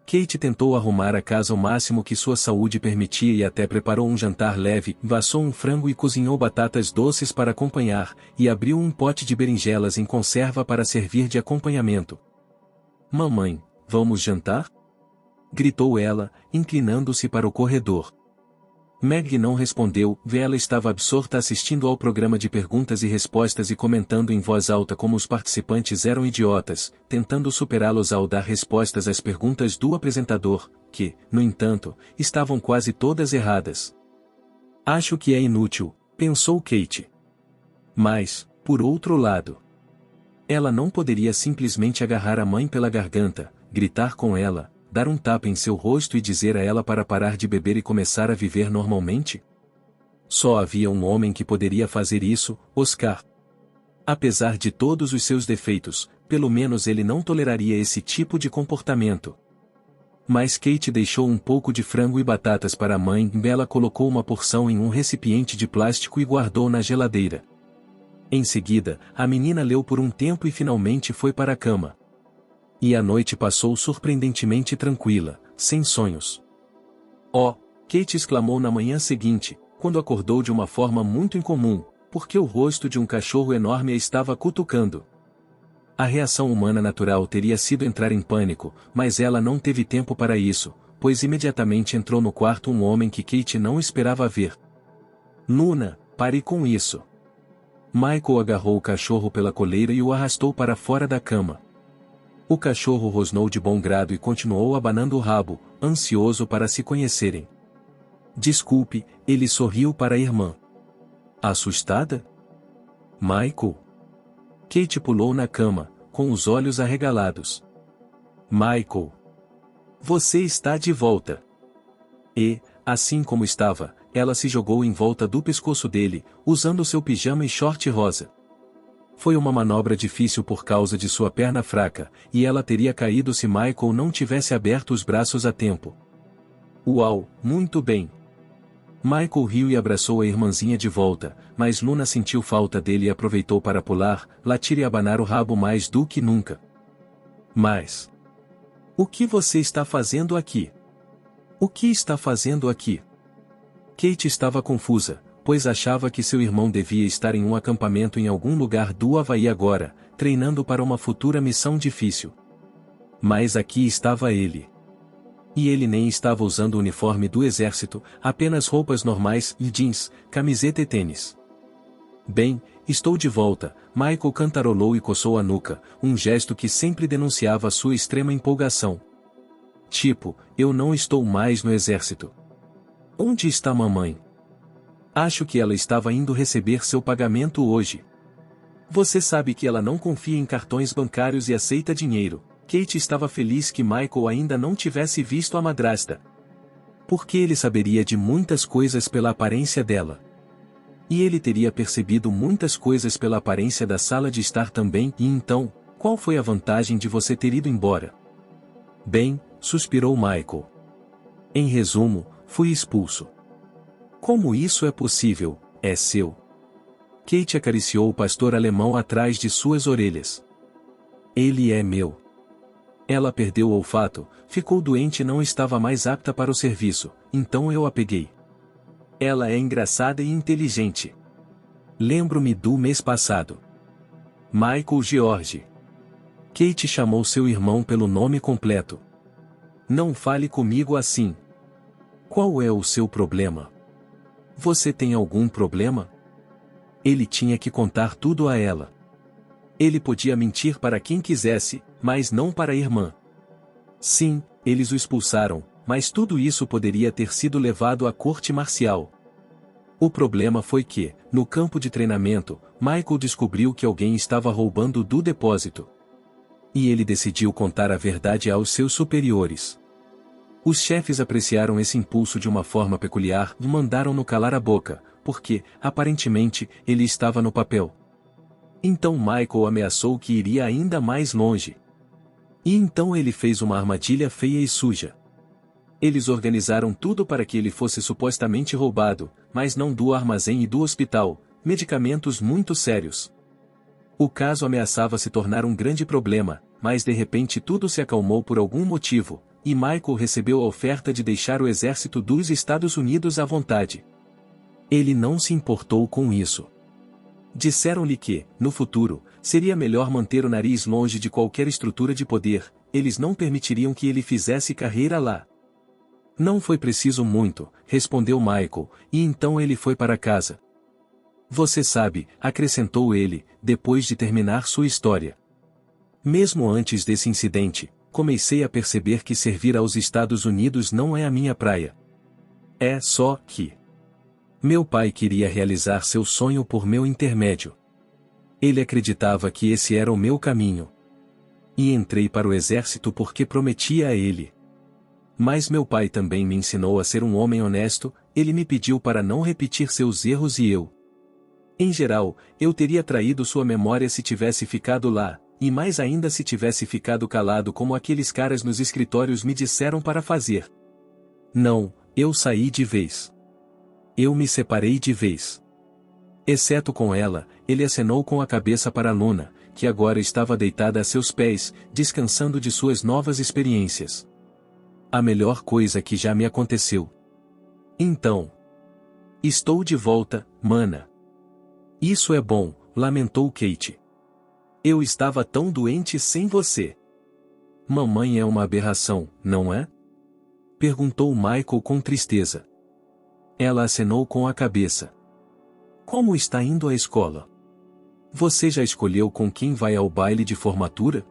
Kate tentou arrumar a casa o máximo que sua saúde permitia e até preparou um jantar leve, assou um frango e cozinhou batatas doces para acompanhar, e abriu um pote de berinjelas em conserva para servir de acompanhamento. Mamãe, vamos jantar? Gritou ela, inclinando-se para o corredor. Meg não respondeu, ela estava absorta assistindo ao programa de perguntas e respostas e comentando em voz alta como os participantes eram idiotas, tentando superá-los ao dar respostas às perguntas do apresentador, que, no entanto, estavam quase todas erradas. Acho que é inútil, pensou Kate. Mas, por outro lado, ela não poderia simplesmente agarrar a mãe pela garganta, gritar com ela, dar um tapa em seu rosto e dizer a ela para parar de beber e começar a viver normalmente? Só havia um homem que poderia fazer isso, Oscar. Apesar de todos os seus defeitos, pelo menos ele não toleraria esse tipo de comportamento. Mas Kate deixou um pouco de frango e batatas para a mãe e ela colocou uma porção em um recipiente de plástico e guardou na geladeira. Em seguida, a menina leu por um tempo e finalmente foi para a cama. E a noite passou surpreendentemente tranquila, sem sonhos. Oh! Kate exclamou na manhã seguinte, quando acordou de uma forma muito incomum, porque o rosto de um cachorro enorme a estava cutucando. A reação humana natural teria sido entrar em pânico, mas ela não teve tempo para isso, pois imediatamente entrou no quarto um homem que Kate não esperava ver. Luna, pare com isso. Michael agarrou o cachorro pela coleira e o arrastou para fora da cama. O cachorro rosnou de bom grado e continuou abanando o rabo, ansioso para se conhecerem. Desculpe, ele sorriu para a irmã. Assustada? Michael? Kate pulou na cama, com os olhos arregalados. Michael! Você está de volta! E, assim como estava, ela se jogou em volta do pescoço dele, usando seu pijama e short rosa. Foi uma manobra difícil por causa de sua perna fraca, e ela teria caído se Michael não tivesse aberto os braços a tempo. Uau, muito bem! Michael riu e abraçou a irmãzinha de volta, mas Luna sentiu falta dele e aproveitou para pular, latir e abanar o rabo mais do que nunca. Mas... o que você está fazendo aqui? O que está fazendo aqui? Kate estava confusa, pois achava que seu irmão devia estar em um acampamento em algum lugar do Havaí agora, treinando para uma futura missão difícil. Mas aqui estava ele. E ele nem estava usando o uniforme do exército, apenas roupas normais e jeans, camiseta e tênis. Bem, estou de volta, Michael cantarolou e coçou a nuca, um gesto que sempre denunciava sua extrema empolgação. Tipo, eu não estou mais no exército. Onde está mamãe? Acho que ela estava indo receber seu pagamento hoje. Você sabe que ela não confia em cartões bancários e aceita dinheiro. Kate estava feliz que Michael ainda não tivesse visto a madrasta. Porque ele saberia de muitas coisas pela aparência dela. E ele teria percebido muitas coisas pela aparência da sala de estar também, e então, qual foi a vantagem de você ter ido embora? Bem, suspirou Michael. Em resumo, fui expulso. Como isso é possível? É seu. Kate acariciou o pastor alemão atrás de suas orelhas. Ele é meu. Ela perdeu o olfato, ficou doente e não estava mais apta para o serviço, então eu a peguei. Ela é engraçada e inteligente. Lembro-me do mês passado. Michael George. Kate chamou seu irmão pelo nome completo. Não fale comigo assim. Qual é o seu problema? Você tem algum problema? Ele tinha que contar tudo a ela. Ele podia mentir para quem quisesse, mas não para a irmã. Sim, eles o expulsaram, mas tudo isso poderia ter sido levado à corte marcial. O problema foi que, no campo de treinamento, Michael descobriu que alguém estava roubando do depósito. E ele decidiu contar a verdade aos seus superiores. Os chefes apreciaram esse impulso de uma forma peculiar e mandaram-no calar a boca, porque, aparentemente, ele estava no papel. Então Michael ameaçou que iria ainda mais longe. E então ele fez uma armadilha feia e suja. Eles organizaram tudo para que ele fosse supostamente roubado, mas não do armazém e do hospital, medicamentos muito sérios. O caso ameaçava se tornar um grande problema, mas de repente tudo se acalmou por algum motivo, e Michael recebeu a oferta de deixar o exército dos Estados Unidos à vontade. Ele não se importou com isso. Disseram-lhe que, no futuro, seria melhor manter o nariz longe de qualquer estrutura de poder, eles não permitiriam que ele fizesse carreira lá. Não foi preciso muito, respondeu Michael, e então ele foi para casa. Você sabe, acrescentou ele, depois de terminar sua história. Mesmo antes desse incidente, comecei a perceber que servir aos Estados Unidos não é a minha praia. É só que meu pai queria realizar seu sonho por meu intermédio. Ele acreditava que esse era o meu caminho. E entrei para o exército porque prometia a ele. Mas meu pai também me ensinou a ser um homem honesto, ele me pediu para não repetir seus erros e eu. Em geral, eu teria traído sua memória se tivesse ficado lá, e mais ainda se tivesse ficado calado como aqueles caras nos escritórios me disseram para fazer. Não, eu saí de vez. Eu me separei de vez. Exceto com ela, ele acenou com a cabeça para Luna, que agora estava deitada a seus pés, descansando de suas novas experiências. A melhor coisa que já me aconteceu. Então. Estou de volta, mana. Isso é bom, lamentou Kate. Eu estava tão doente sem você. Mamãe é uma aberração, não é? Perguntou Michael com tristeza. Ela acenou com a cabeça. Como está indo a escola? Você já escolheu com quem vai ao baile de formatura?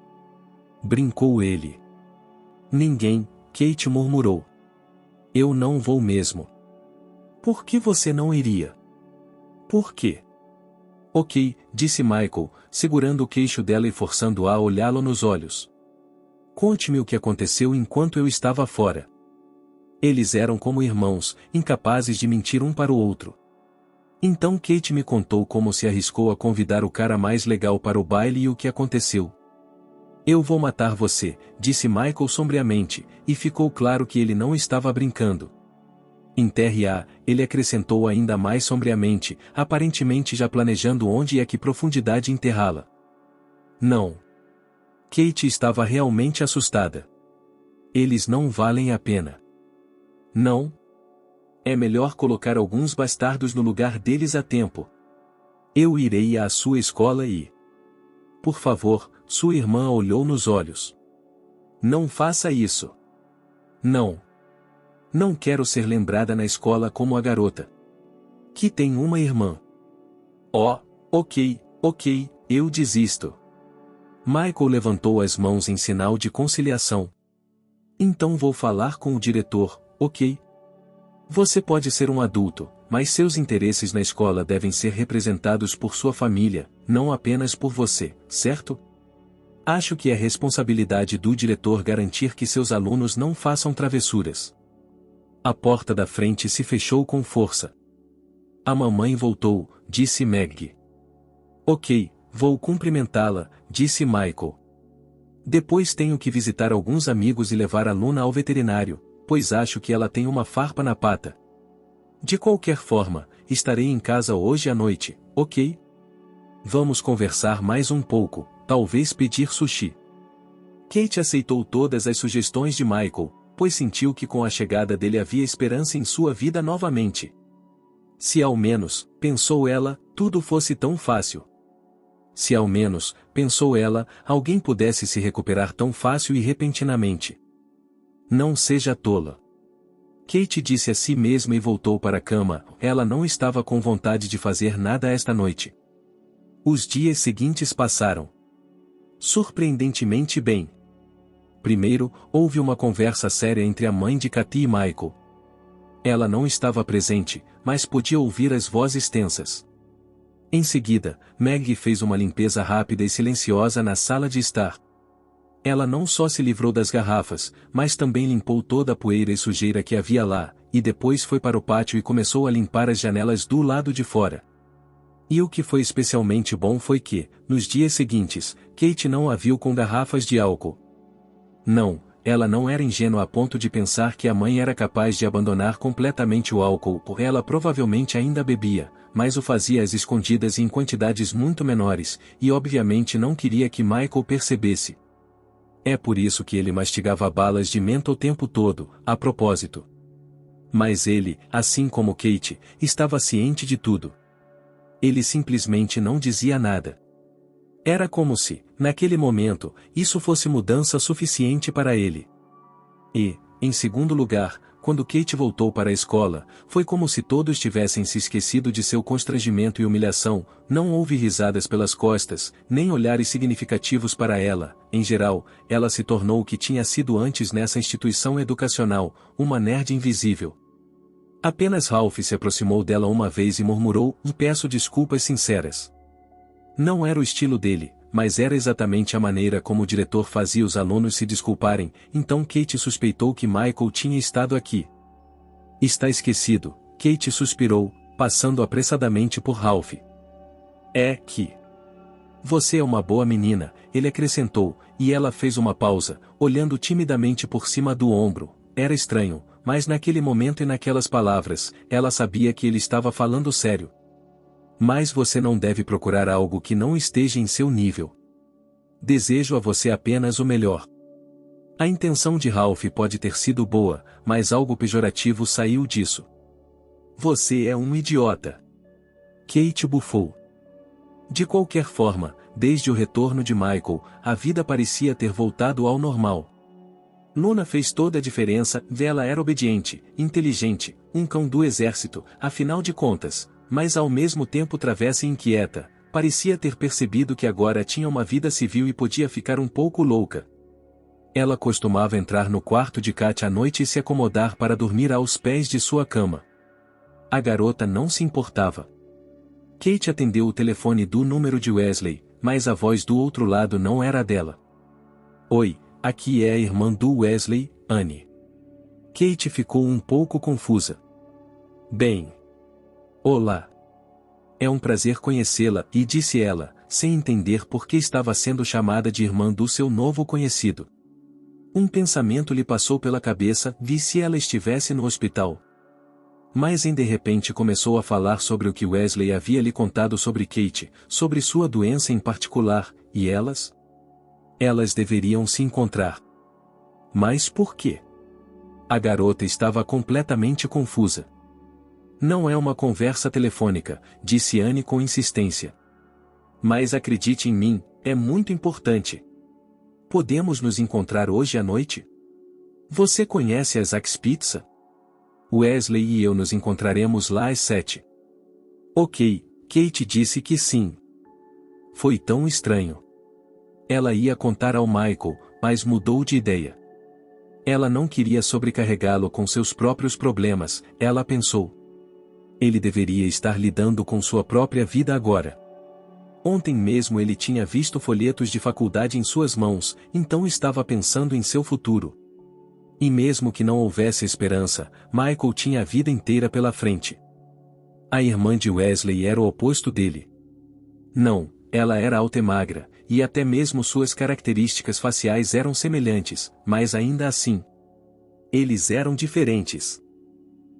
Brincou ele. Ninguém, Kate murmurou. Eu não vou mesmo. Por que você não iria? Por quê? Ok, disse Michael, segurando o queixo dela e forçando-a a olhá-lo nos olhos. Conte-me o que aconteceu enquanto eu estava fora. Eles eram como irmãos, incapazes de mentir um para o outro. Então Kate me contou como se arriscou a convidar o cara mais legal para o baile e o que aconteceu. Eu vou matar você, disse Michael sombriamente, e ficou claro que ele não estava brincando. Enterre-a, ele acrescentou ainda mais sombriamente, aparentemente já planejando onde e a que profundidade enterrá-la. Não. Kate estava realmente assustada. Eles não valem a pena. Não? É melhor colocar alguns bastardos no lugar deles a tempo. Eu irei à sua escola e... Por favor, sua irmã olhou nos olhos. Não faça isso. Não. Não quero ser lembrada na escola como a garota que tem uma irmã. Oh, ok, eu desisto. Michael levantou as mãos em sinal de conciliação. Então vou falar com o diretor, ok? Você pode ser um adulto, mas seus interesses na escola devem ser representados por sua família, não apenas por você, certo? Acho que é responsabilidade do diretor garantir que seus alunos não façam travessuras. A porta da frente se fechou com força. A mamãe voltou, disse Meg. Ok, vou cumprimentá-la, disse Michael. Depois tenho que visitar alguns amigos e levar a Luna ao veterinário, pois acho que ela tem uma farpa na pata. De qualquer forma, estarei em casa hoje à noite, ok? Vamos conversar mais um pouco, talvez pedir sushi. Kate aceitou todas as sugestões de Michael, pois sentiu que com a chegada dele havia esperança em sua vida novamente. Se ao menos, pensou ela, tudo fosse tão fácil. Se ao menos, pensou ela, alguém pudesse se recuperar tão fácil e repentinamente. Não seja tola. Kate disse a si mesma e voltou para a cama, ela não estava com vontade de fazer nada esta noite. Os dias seguintes passaram surpreendentemente bem. Primeiro, houve uma conversa séria entre a mãe de Katy e Michael. Ela não estava presente, mas podia ouvir as vozes tensas. Em seguida, Meg fez uma limpeza rápida e silenciosa na sala de estar. Ela não só se livrou das garrafas, mas também limpou toda a poeira e sujeira que havia lá, e depois foi para o pátio e começou a limpar as janelas do lado de fora. E o que foi especialmente bom foi que, nos dias seguintes, Kate não a viu com garrafas de álcool. Não, ela não era ingênua a ponto de pensar que a mãe era capaz de abandonar completamente o álcool, porque ela provavelmente ainda bebia, mas o fazia às escondidas e em quantidades muito menores, e obviamente não queria que Michael percebesse. É por isso que ele mastigava balas de menta o tempo todo, a propósito. Mas ele, assim como Kate, estava ciente de tudo. Ele simplesmente não dizia nada. Era como se, naquele momento, isso fosse mudança suficiente para ele. E, em segundo lugar, quando Kate voltou para a escola, foi como se todos tivessem se esquecido de seu constrangimento e humilhação, não houve risadas pelas costas, nem olhares significativos para ela, em geral, ela se tornou o que tinha sido antes nessa instituição educacional, uma nerd invisível. Apenas Ralph se aproximou dela uma vez e murmurou, peço desculpas sinceras. Não era o estilo dele, mas era exatamente a maneira como o diretor fazia os alunos se desculparem, então Kate suspeitou que Michael tinha estado aqui. Está esquecido, Kate suspirou, passando apressadamente por Ralph. É que... Você é uma boa menina, ele acrescentou, e ela fez uma pausa, olhando timidamente por cima do ombro. Era estranho, mas naquele momento e naquelas palavras, ela sabia que ele estava falando sério. Mas você não deve procurar algo que não esteja em seu nível. Desejo a você apenas o melhor. A intenção de Ralph pode ter sido boa, mas algo pejorativo saiu disso. Você é um idiota. Kate bufou. De qualquer forma, desde o retorno de Michael, a vida parecia ter voltado ao normal. Luna fez toda a diferença, ela era obediente, inteligente, um cão do exército, afinal de contas, mas ao mesmo tempo travessa e inquieta, parecia ter percebido que agora tinha uma vida civil e podia ficar um pouco louca. Ela costumava entrar no quarto de Katy à noite e se acomodar para dormir aos pés de sua cama. A garota não se importava. Kate atendeu o telefone do número de Wesley, mas a voz do outro lado não era a dela. Oi, aqui é a irmã do Wesley, Anne. Kate ficou um pouco confusa. Bem. Olá. É um prazer conhecê-la, e disse ela, sem entender por que estava sendo chamada de irmã do seu novo conhecido. Um pensamento lhe passou pela cabeça, vi se ela estivesse no hospital. Mas de repente começou a falar sobre o que Wesley havia lhe contado sobre Kate, sobre sua doença em particular, e elas? Elas deveriam se encontrar. Mas por quê? A garota estava completamente confusa. Não é uma conversa telefônica, disse Anne com insistência. Mas acredite em mim, é muito importante. Podemos nos encontrar hoje à noite? Você conhece a Zack's Pizza? Wesley e eu nos encontraremos lá às 7. Ok, Kate disse que sim. Foi tão estranho. Ela ia contar ao Michael, mas mudou de ideia. Ela não queria sobrecarregá-lo com seus próprios problemas, ela pensou. Ele deveria estar lidando com sua própria vida agora. Ontem mesmo ele tinha visto folhetos de faculdade em suas mãos, então estava pensando em seu futuro. E mesmo que não houvesse esperança, Michael tinha a vida inteira pela frente. A irmã de Wesley era o oposto dele. Não, ela era alta e magra, e até mesmo suas características faciais eram semelhantes, mas ainda assim, eles eram diferentes.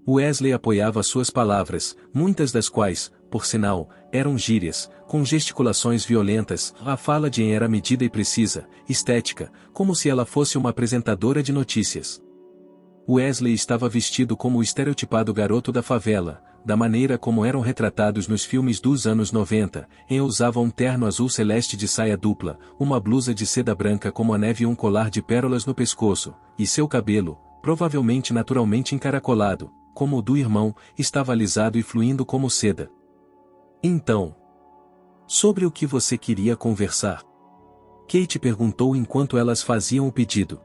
Wesley apoiava suas palavras, muitas das quais, por sinal, eram gírias, com gesticulações violentas. A fala de Anne era medida e precisa, estética, como se ela fosse uma apresentadora de notícias. Wesley estava vestido como o estereotipado garoto da favela, da maneira como eram retratados nos filmes dos anos 90. Anne usava um terno azul celeste de saia dupla, uma blusa de seda branca como a neve e um colar de pérolas no pescoço, e seu cabelo, provavelmente naturalmente encaracolado, como o do irmão, estava alisado e fluindo como seda. Então, sobre o que você queria conversar? Kate perguntou enquanto elas faziam o pedido.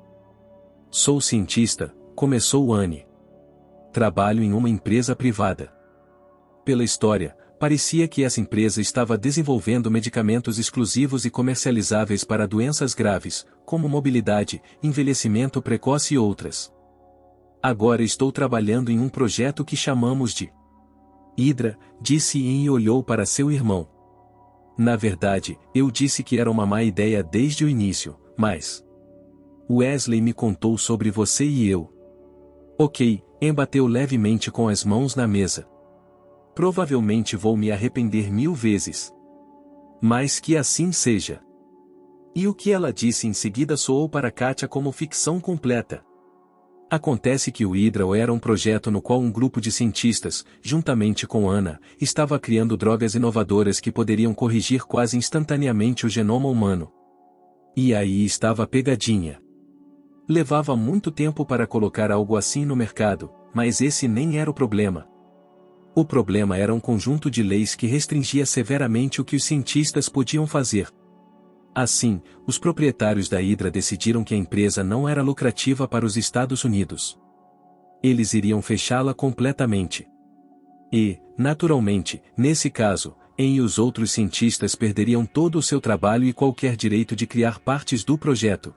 Sou cientista, começou Anne. Trabalho em uma empresa privada. Pela história, parecia que essa empresa estava desenvolvendo medicamentos exclusivos e comercializáveis para doenças graves, como mobilidade, envelhecimento precoce e outras. Agora estou trabalhando em um projeto que chamamos de Hydra, disse Ian e olhou para seu irmão. Na verdade, eu disse que era uma má ideia desde o início, mas Wesley me contou sobre você e eu. Ok, Ian bateu levemente com as mãos na mesa. Provavelmente vou me arrepender 1000 vezes. Mas que assim seja. E o que ela disse em seguida soou para Katia como ficção completa. Acontece que o Hydra era um projeto no qual um grupo de cientistas, juntamente com Anna, estava criando drogas inovadoras que poderiam corrigir quase instantaneamente o genoma humano. E aí estava a pegadinha. Levava muito tempo para colocar algo assim no mercado, mas esse nem era o problema. O problema era um conjunto de leis que restringia severamente o que os cientistas podiam fazer. Assim, os proprietários da Hydra decidiram que a empresa não era lucrativa para os Estados Unidos. Eles iriam fechá-la completamente. E, naturalmente, nesse caso, Anne e os outros cientistas perderiam todo o seu trabalho e qualquer direito de criar partes do projeto.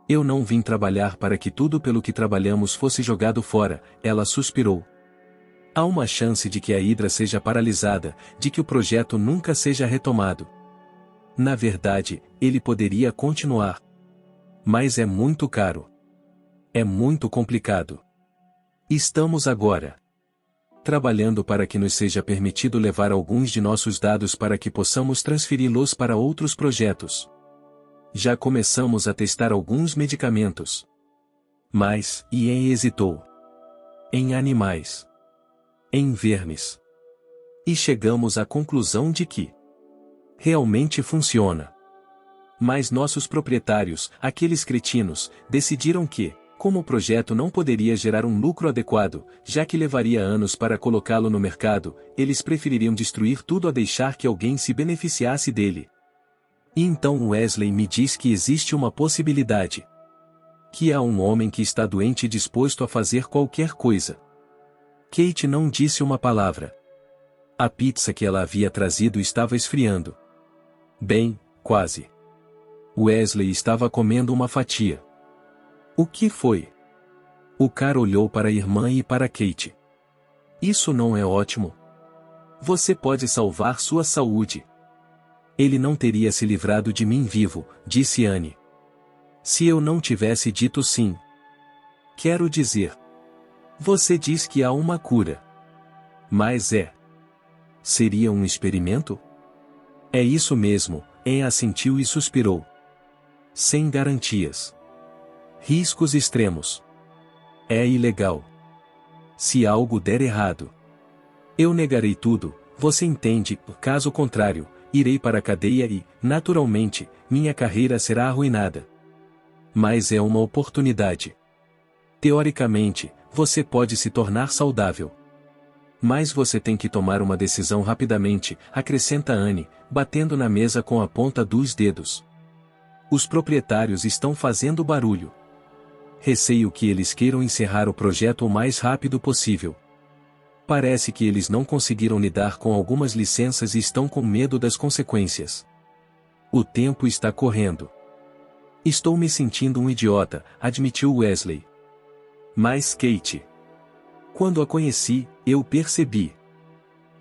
Eu não vim trabalhar para que tudo pelo que trabalhamos fosse jogado fora, ela suspirou. Há uma chance de que a Hydra seja paralisada, de que o projeto nunca seja retomado. Na verdade, ele poderia continuar. Mas é muito caro. É muito complicado. Estamos agora trabalhando para que nos seja permitido levar alguns de nossos dados para que possamos transferi-los para outros projetos. Já começamos a testar alguns medicamentos. Mas, Ian hesitou. Em animais. Em vermes. E chegamos à conclusão de que realmente funciona. Mas nossos proprietários, aqueles cretinos, decidiram que, como o projeto não poderia gerar um lucro adequado, já que levaria anos para colocá-lo no mercado, eles prefeririam destruir tudo a deixar que alguém se beneficiasse dele. E então Wesley me diz que existe uma possibilidade. Que há um homem que está doente e disposto a fazer qualquer coisa. Kate não disse uma palavra. A pizza que ela havia trazido estava esfriando. Bem, quase. Wesley estava comendo uma fatia. O que foi? O cara olhou para a irmã e para Kate. Isso não é ótimo? Você pode salvar sua saúde. Ele não teria se livrado de mim vivo, disse Anne. Se eu não tivesse dito sim. Quero dizer. Você diz que há uma cura. Mas seria um experimento? É isso mesmo, Anne assentiu e suspirou. Sem garantias. Riscos extremos. É ilegal. Se algo der errado. Eu negarei tudo, você entende, caso contrário, irei para a cadeia e, naturalmente, minha carreira será arruinada. Mas é uma oportunidade. Teoricamente, você pode se tornar saudável. Mas você tem que tomar uma decisão rapidamente, acrescenta Anne, batendo na mesa com a ponta dos dedos. Os proprietários estão fazendo barulho. Receio que eles queiram encerrar o projeto o mais rápido possível. Parece que eles não conseguiram lidar com algumas licenças e estão com medo das consequências. O tempo está correndo. Estou me sentindo um idiota, admitiu Wesley. Mas Kate. Quando a conheci, eu percebi.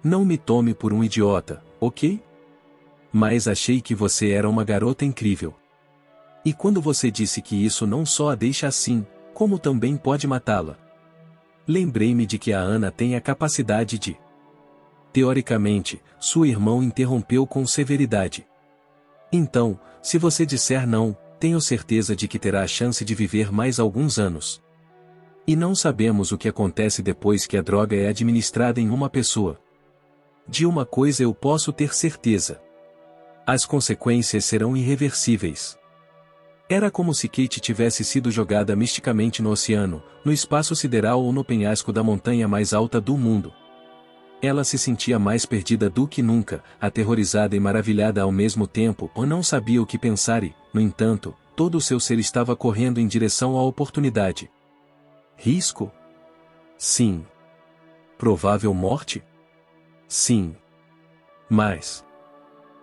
Não me tome por um idiota, ok? Mas achei que você era uma garota incrível. E quando você disse que isso não só a deixa assim, como também pode matá-la. Lembrei-me de que a Ana tem a capacidade de... Teoricamente, sua irmã interrompeu com severidade. Então, se você disser não, tenho certeza de que terá a chance de viver mais alguns anos. E não sabemos o que acontece depois que a droga é administrada em uma pessoa. De uma coisa eu posso ter certeza. As consequências serão irreversíveis. Era como se Kate tivesse sido jogada misticamente no oceano, no espaço sideral ou no penhasco da montanha mais alta do mundo. Ela se sentia mais perdida do que nunca, aterrorizada e maravilhada ao mesmo tempo, ou não sabia o que pensar e, no entanto, todo o seu ser estava correndo em direção à oportunidade. Risco? Sim. Provável morte? Sim. Mas...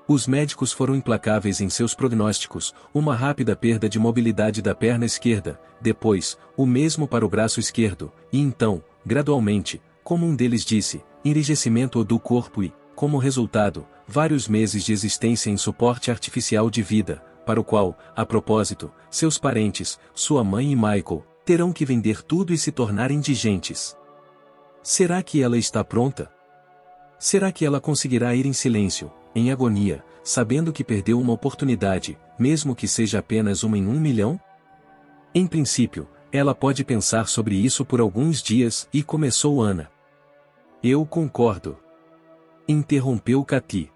Os médicos foram implacáveis em seus prognósticos, uma rápida perda de mobilidade da perna esquerda, depois, o mesmo para o braço esquerdo, e então, gradualmente, como um deles disse, enrijecimento do corpo e, como resultado, vários meses de existência em suporte artificial de vida, para o qual, a propósito, seus parentes, sua mãe e Michael, terão que vender tudo e se tornar indigentes. Será que ela está pronta? Será que ela conseguirá ir em silêncio, em agonia, sabendo que perdeu uma oportunidade, mesmo que seja apenas uma em 1 milhão? Em princípio, ela pode pensar sobre isso por alguns dias, e começou Ana. Eu concordo. Interrompeu Cathy.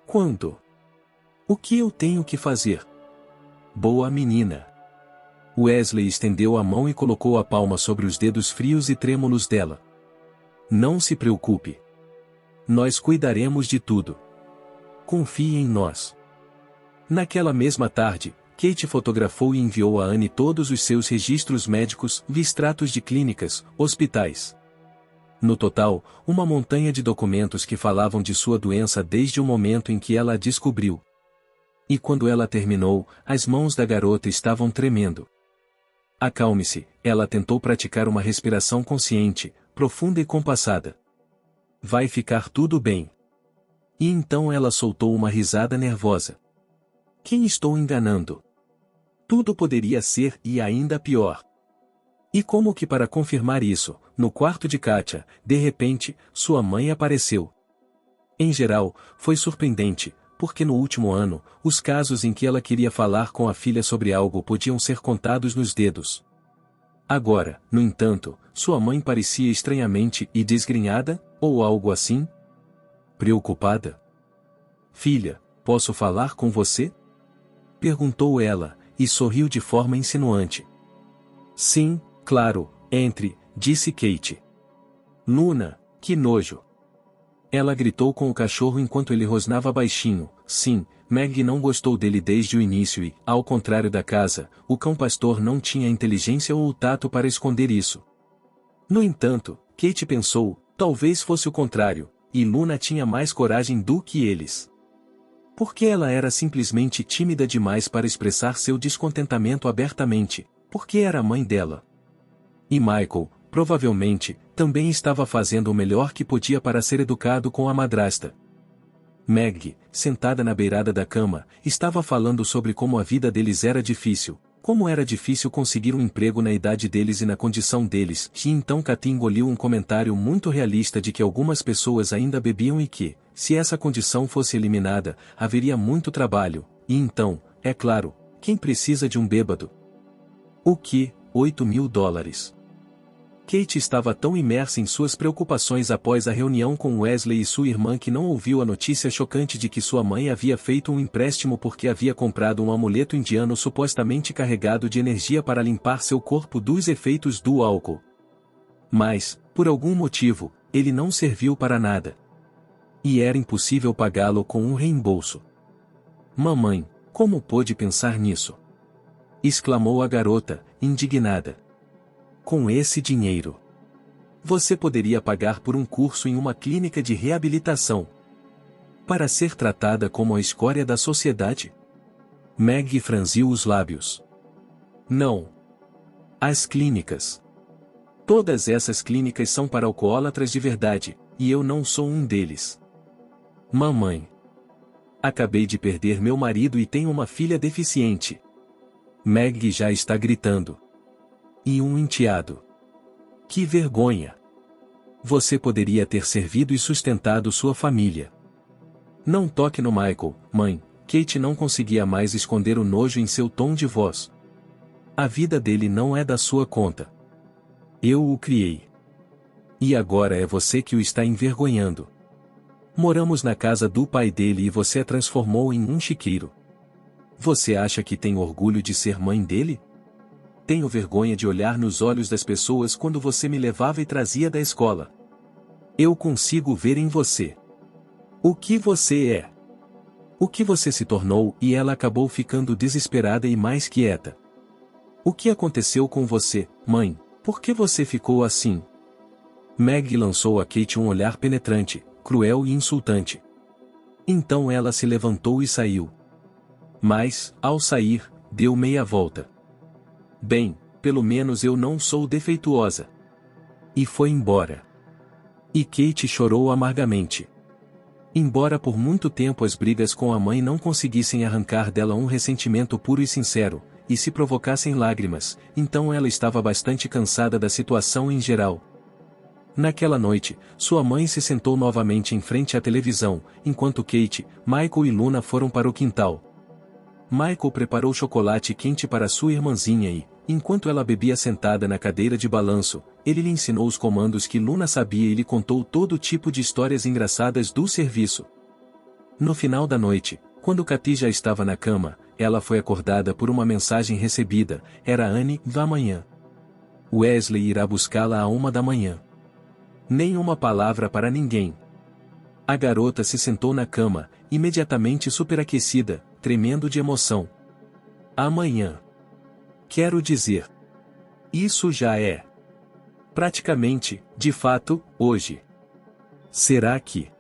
Quando? O que eu tenho que fazer? Boa menina. Wesley estendeu a mão e colocou a palma sobre os dedos frios e trêmulos dela. Não se preocupe. Nós cuidaremos de tudo. Confie em nós. Naquela mesma tarde, Kate fotografou e enviou a Anne todos os seus registros médicos, extratos de clínicas, hospitais. No total, uma montanha de documentos que falavam de sua doença desde o momento em que ela a descobriu. E quando ela terminou, as mãos da garota estavam tremendo. Acalme-se, ela tentou praticar uma respiração consciente, profunda e compassada. Vai ficar tudo bem. E então ela soltou uma risada nervosa. Quem estou enganando? Tudo poderia ser e ainda pior. E como que para confirmar isso, no quarto de Katia, de repente, sua mãe apareceu. Em geral, foi surpreendente, porque no último ano, os casos em que ela queria falar com a filha sobre algo podiam ser contados nos dedos. Agora, no entanto, sua mãe parecia estranhamente e desgrenhada, ou algo assim? Preocupada? Filha, posso falar com você? Perguntou ela, e sorriu de forma insinuante. Sim, claro, entre, disse Kate. Luna, que nojo. Ela gritou com o cachorro enquanto ele rosnava baixinho. Sim, Meg não gostou dele desde o início e, ao contrário da casa, o cão-pastor não tinha inteligência ou o tato para esconder isso. No entanto, Kate pensou, talvez fosse o contrário, e Luna tinha mais coragem do que eles. Porque ela era simplesmente tímida demais para expressar seu descontentamento abertamente, porque era a mãe dela. E Michael, provavelmente, também estava fazendo o melhor que podia para ser educado com a madrasta. Meg, sentada na beirada da cama, estava falando sobre como a vida deles era difícil, como era difícil conseguir um emprego na idade deles e na condição deles, e então Cathy engoliu um comentário muito realista de que algumas pessoas ainda bebiam e que, se essa condição fosse eliminada, haveria muito trabalho, e então, é claro, quem precisa de um bêbado? O que, $8.000? Kate estava tão imersa em suas preocupações após a reunião com Wesley e sua irmã que não ouviu a notícia chocante de que sua mãe havia feito um empréstimo porque havia comprado um amuleto indiano supostamente carregado de energia para limpar seu corpo dos efeitos do álcool. Mas, por algum motivo, ele não serviu para nada. E era impossível pagá-lo com um reembolso. Mamãe, como pôde pensar nisso? Exclamou a garota, indignada. Com esse dinheiro, você poderia pagar por um curso em uma clínica de reabilitação. Para ser tratada como a escória da sociedade? Meg franziu os lábios. Não. As clínicas. Todas essas clínicas são para alcoólatras de verdade, e eu não sou um deles. Mamãe. Acabei de perder meu marido e tenho uma filha deficiente. Meg já está gritando. E um enteado. Que vergonha! Você poderia ter servido e sustentado sua família. Não toque no Michael, mãe. Kate não conseguia mais esconder o nojo em seu tom de voz. A vida dele não é da sua conta. Eu o criei. E agora é você que o está envergonhando. Moramos na casa do pai dele e você a transformou em um chiqueiro. Você acha que tem orgulho de ser mãe dele? Tenho vergonha de olhar nos olhos das pessoas quando você me levava e trazia da escola. Eu consigo ver em você o que você é. O que você se tornou, e ela acabou ficando desesperada e mais quieta. O que aconteceu com você, mãe? Por que você ficou assim? Meg lançou a Kate um olhar penetrante, cruel e insultante. Então ela se levantou e saiu. Mas, ao sair, deu meia volta. Bem, pelo menos eu não sou defeituosa. E foi embora. E Kate chorou amargamente. Embora por muito tempo as brigas com a mãe não conseguissem arrancar dela um ressentimento puro e sincero, e se provocassem lágrimas, então ela estava bastante cansada da situação em geral. Naquela noite, sua mãe se sentou novamente em frente à televisão, enquanto Kate, Michael e Luna foram para o quintal. Michael preparou chocolate quente para sua irmãzinha e, enquanto ela bebia sentada na cadeira de balanço, ele lhe ensinou os comandos que Luna sabia e lhe contou todo tipo de histórias engraçadas do serviço. No final da noite, quando Katy já estava na cama, ela foi acordada por uma mensagem recebida. Era Anne, da manhã. Wesley irá buscá-la à 1 da manhã. Nenhuma palavra para ninguém. A garota se sentou na cama, imediatamente superaquecida, tremendo de emoção. Amanhã. Quero dizer. Isso já é. Praticamente, de fato, hoje. Será que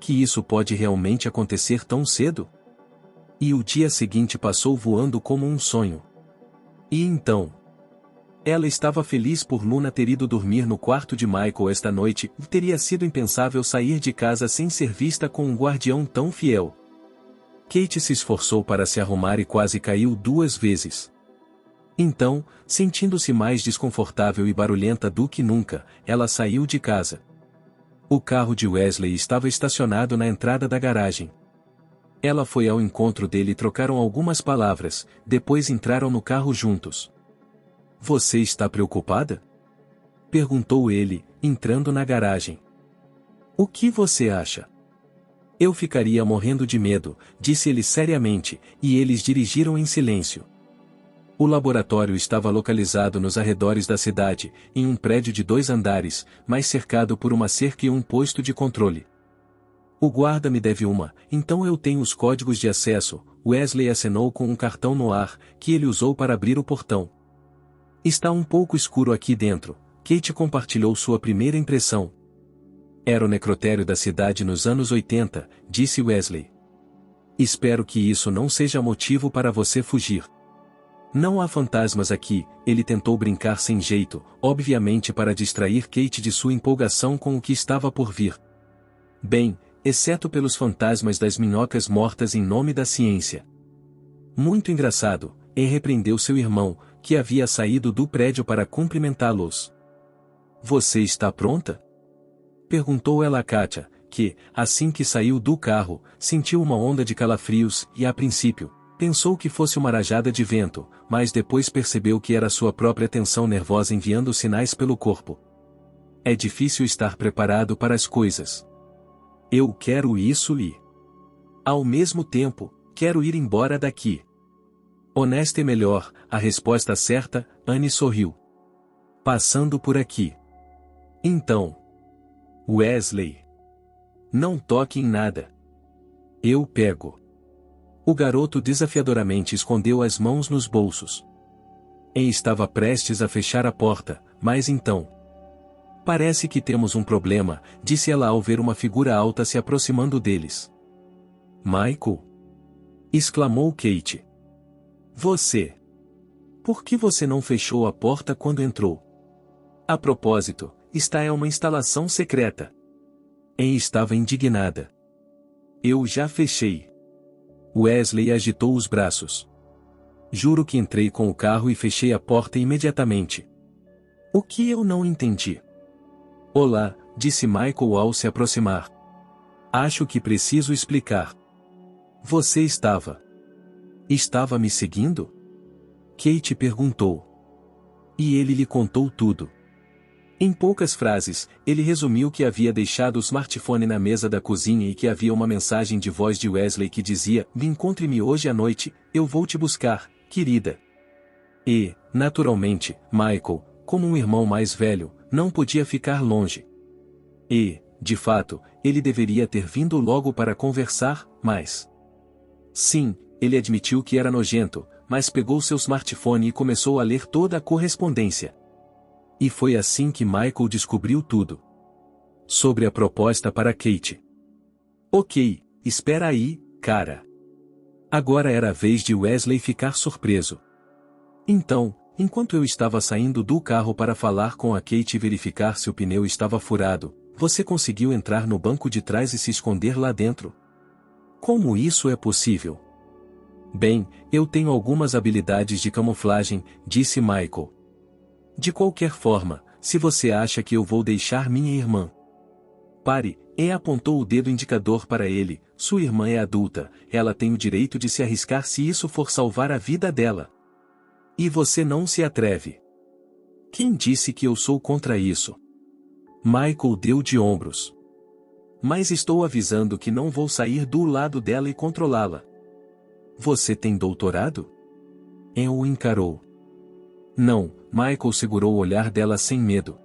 isso pode realmente acontecer tão cedo? E o dia seguinte passou voando como um sonho. E então? Ela estava feliz por Luna ter ido dormir no quarto de Michael esta noite, e teria sido impensável sair de casa sem ser vista com um guardião tão fiel. Kate se esforçou para se arrumar e quase caiu 2 vezes. Então, sentindo-se mais desconfortável e barulhenta do que nunca, ela saiu de casa. O carro de Wesley estava estacionado na entrada da garagem. Ela foi ao encontro dele e trocaram algumas palavras, depois entraram no carro juntos. Você está preocupada? Perguntou ele, entrando na garagem. O que você acha? Eu ficaria morrendo de medo, disse ele seriamente, e eles dirigiram em silêncio. O laboratório estava localizado nos arredores da cidade, em um prédio de 2 andares, mas cercado por uma cerca e um posto de controle. O guarda me deve uma, então eu tenho os códigos de acesso. Wesley acenou com um cartão no ar, que ele usou para abrir o portão. Está um pouco escuro aqui dentro. Kate compartilhou sua primeira impressão. Era o necrotério da cidade nos anos 80, disse Wesley. Espero que isso não seja motivo para você fugir. Não há fantasmas aqui, ele tentou brincar sem jeito, obviamente para distrair Kate de sua empolgação com o que estava por vir. Bem, exceto pelos fantasmas das minhocas mortas em nome da ciência. Muito engraçado, e repreendeu seu irmão, que havia saído do prédio para cumprimentá-los. Você está pronta? Perguntou ela a Katia, que, assim que saiu do carro, sentiu uma onda de calafrios e, a princípio, pensou que fosse uma rajada de vento, mas depois percebeu que era sua própria tensão nervosa enviando sinais pelo corpo. É difícil estar preparado para as coisas. Eu quero isso e, ao mesmo tempo, quero ir embora daqui. Honesta é melhor, a resposta certa, Anne sorriu. Passando por aqui. Então. Wesley. Não toque em nada. Eu pego. O garoto desafiadoramente escondeu as mãos nos bolsos. E estava prestes a fechar a porta, mas então. Parece que temos um problema, disse ela ao ver uma figura alta se aproximando deles. Michael? Exclamou Kate. Você. Por que você não fechou a porta quando entrou? A propósito, esta é uma instalação secreta. Anne estava indignada. Eu já fechei. Wesley agitou os braços. Juro que entrei com o carro e fechei a porta imediatamente. O que eu não entendi? Olá, disse Michael ao se aproximar. Acho que preciso explicar. Você estava me seguindo? Kate perguntou. E ele lhe contou tudo. Em poucas frases, ele resumiu que havia deixado o smartphone na mesa da cozinha e que havia uma mensagem de voz de Wesley que dizia: "Me encontre-me hoje à noite, eu vou te buscar, querida." E, naturalmente, Michael, como um irmão mais velho, não podia ficar longe. E, de fato, ele deveria ter vindo logo para conversar, mas... Sim, ele admitiu que era nojento, mas pegou seu smartphone e começou a ler toda a correspondência. E foi assim que Michael descobriu tudo. Sobre a proposta para Kate. Ok, espera aí, cara. Agora era a vez de Wesley ficar surpreso. Então, enquanto eu estava saindo do carro para falar com a Kate e verificar se o pneu estava furado, você conseguiu entrar no banco de trás e se esconder lá dentro? Como isso é possível? Bem, eu tenho algumas habilidades de camuflagem, disse Michael. De qualquer forma, se você acha que eu vou deixar minha irmã... Pare, e apontou o dedo indicador para ele. Sua irmã é adulta, ela tem o direito de se arriscar se isso for salvar a vida dela. E você não se atreve. Quem disse que eu sou contra isso? Michael deu de ombros. Mas estou avisando que não vou sair do lado dela e controlá-la. Você tem doutorado? Anne o encarou. Não, Michael segurou o olhar dela sem medo.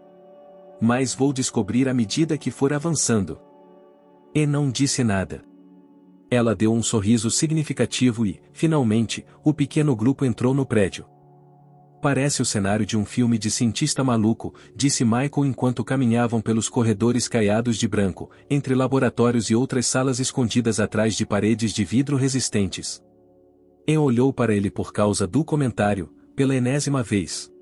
Mas vou descobrir à medida que for avançando. E não disse nada. Ela deu um sorriso significativo e, finalmente, o pequeno grupo entrou no prédio. Parece o cenário de um filme de cientista maluco, disse Michael enquanto caminhavam pelos corredores caiados de branco, entre laboratórios e outras salas escondidas atrás de paredes de vidro resistentes. Anne olhou para ele por causa do comentário, pela enésima vez.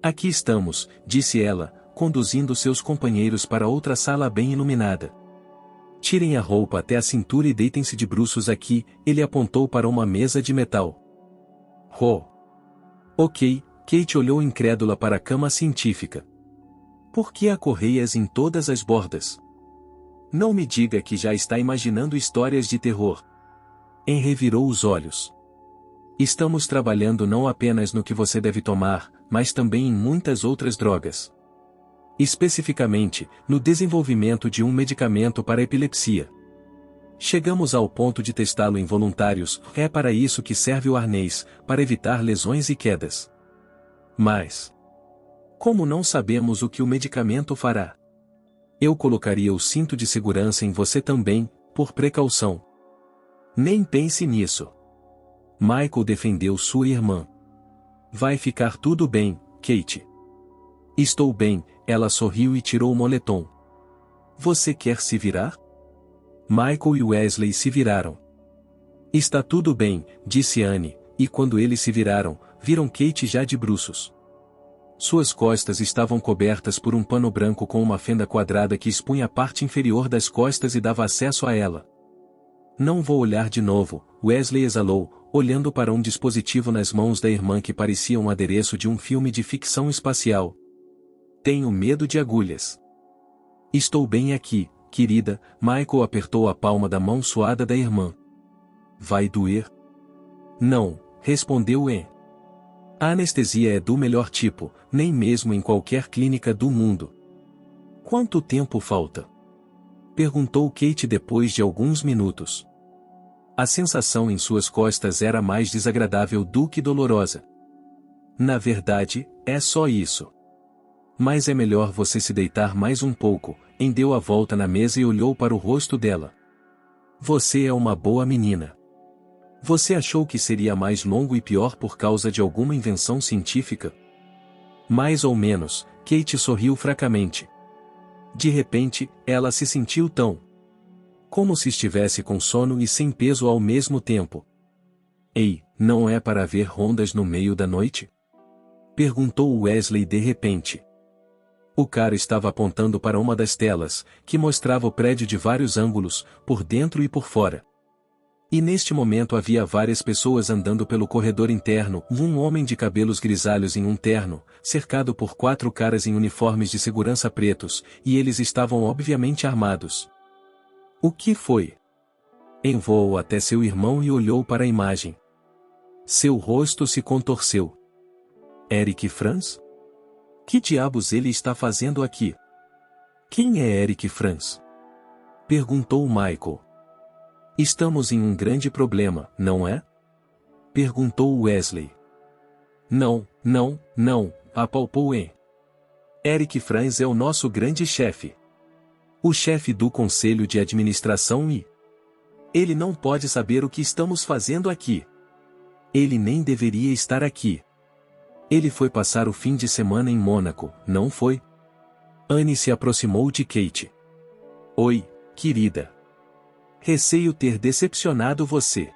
Aqui estamos, disse ela, conduzindo seus companheiros para outra sala bem iluminada. Tirem a roupa até a cintura e deitem-se de bruços aqui, ele apontou para uma mesa de metal. Ok, Kate olhou incrédula para a cama científica. Por que há correias em todas as bordas? Não me diga que já está imaginando histórias de terror. Anne revirou os olhos. Estamos trabalhando não apenas no que você deve tomar, mas também em muitas outras drogas. Especificamente, no desenvolvimento de um medicamento para epilepsia. Chegamos ao ponto de testá-lo em voluntários, é para isso que serve o arnês, para evitar lesões e quedas. Mas, como não sabemos o que o medicamento fará? Eu colocaria o cinto de segurança em você também, por precaução. Nem pense nisso. Michael defendeu sua irmã. Vai ficar tudo bem, Kate. Estou bem, ela sorriu e tirou o moletom. Você quer se virar? Michael e Wesley se viraram. Está tudo bem, disse Anne, e quando eles se viraram, viram Kate já de bruços. Suas costas estavam cobertas por um pano branco com uma fenda quadrada que expunha a parte inferior das costas e dava acesso a ela. Não vou olhar de novo, Wesley exalou, olhando para um dispositivo nas mãos da irmã que parecia um adereço de um filme de ficção espacial. Tenho medo de agulhas. Estou bem aqui, querida, Michael apertou a palma da mão suada da irmã. Vai doer? Não, respondeu Anne. A anestesia é do melhor tipo, nem mesmo em qualquer clínica do mundo. Quanto tempo falta? Perguntou Kate depois de alguns minutos. A sensação em suas costas era mais desagradável do que dolorosa. Na verdade, é só isso. Mas é melhor você se deitar mais um pouco. Anne deu a volta na mesa e olhou para o rosto dela. Você é uma boa menina. Você achou que seria mais longo e pior por causa de alguma invenção científica? Mais ou menos, Kate sorriu fracamente. De repente, ela se sentiu tão... como se estivesse com sono e sem peso ao mesmo tempo. Ei, não é para ver rondas no meio da noite? Perguntou Wesley de repente. O cara estava apontando para uma das telas, que mostrava o prédio de vários ângulos, por dentro e por fora. E neste momento havia várias pessoas andando pelo corredor interno, um homem de cabelos grisalhos em um terno, cercado por 4 caras em uniformes de segurança pretos, e eles estavam obviamente armados. O que foi? Envoou até seu irmão e olhou para a imagem. Seu rosto se contorceu. Eric Franz? Que diabos ele está fazendo aqui? Quem é Eric Franz? Perguntou Michael. Estamos em um grande problema, não é? Perguntou Wesley. Não, apalpou E. Eric Franz é o nosso grande chefe. O chefe do conselho de administração e... Ele não pode saber o que estamos fazendo aqui. Ele nem deveria estar aqui. Ele foi passar o fim de semana em Mônaco, não foi? Anne se aproximou de Kate. Oi, querida. Receio ter decepcionado você.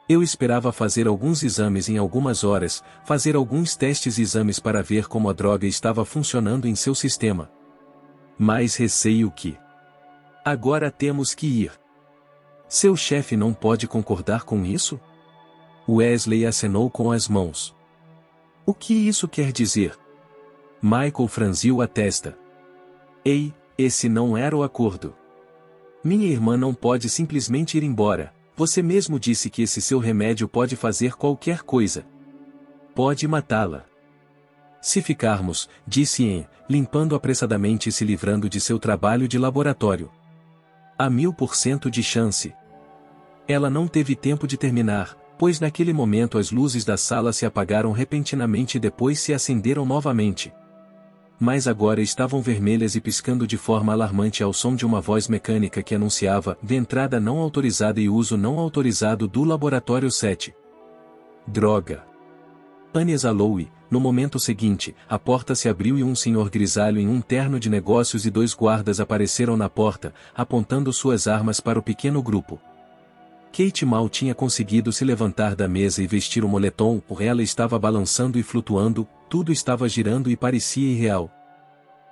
Eu esperava fazer alguns exames em algumas horas, fazer alguns testes e exames para ver como a droga estava funcionando em seu sistema. Mas receio que... Agora temos que ir. Seu chefe não pode concordar com isso? Wesley acenou com as mãos. O que isso quer dizer? Michael franziu a testa. Ei, esse não era o acordo. Minha irmã não pode simplesmente ir embora. Você mesmo disse que esse seu remédio pode fazer qualquer coisa. Pode matá-la. Se ficarmos, disse Anne, limpando apressadamente e se livrando de seu trabalho de laboratório. Há 1000% de chance. Ela não teve tempo de terminar, pois naquele momento as luzes da sala se apagaram repentinamente e depois se acenderam novamente. Mas agora estavam vermelhas e piscando de forma alarmante ao som de uma voz mecânica que anunciava entrada não autorizada e uso não autorizado do laboratório 7. Droga! Anne exalou e, no momento seguinte, a porta se abriu e um senhor grisalho em um terno de negócios e 2 guardas apareceram na porta, apontando suas armas para o pequeno grupo. Kate mal tinha conseguido se levantar da mesa e vestir o moletom, ela estava balançando e flutuando, tudo estava girando e parecia irreal.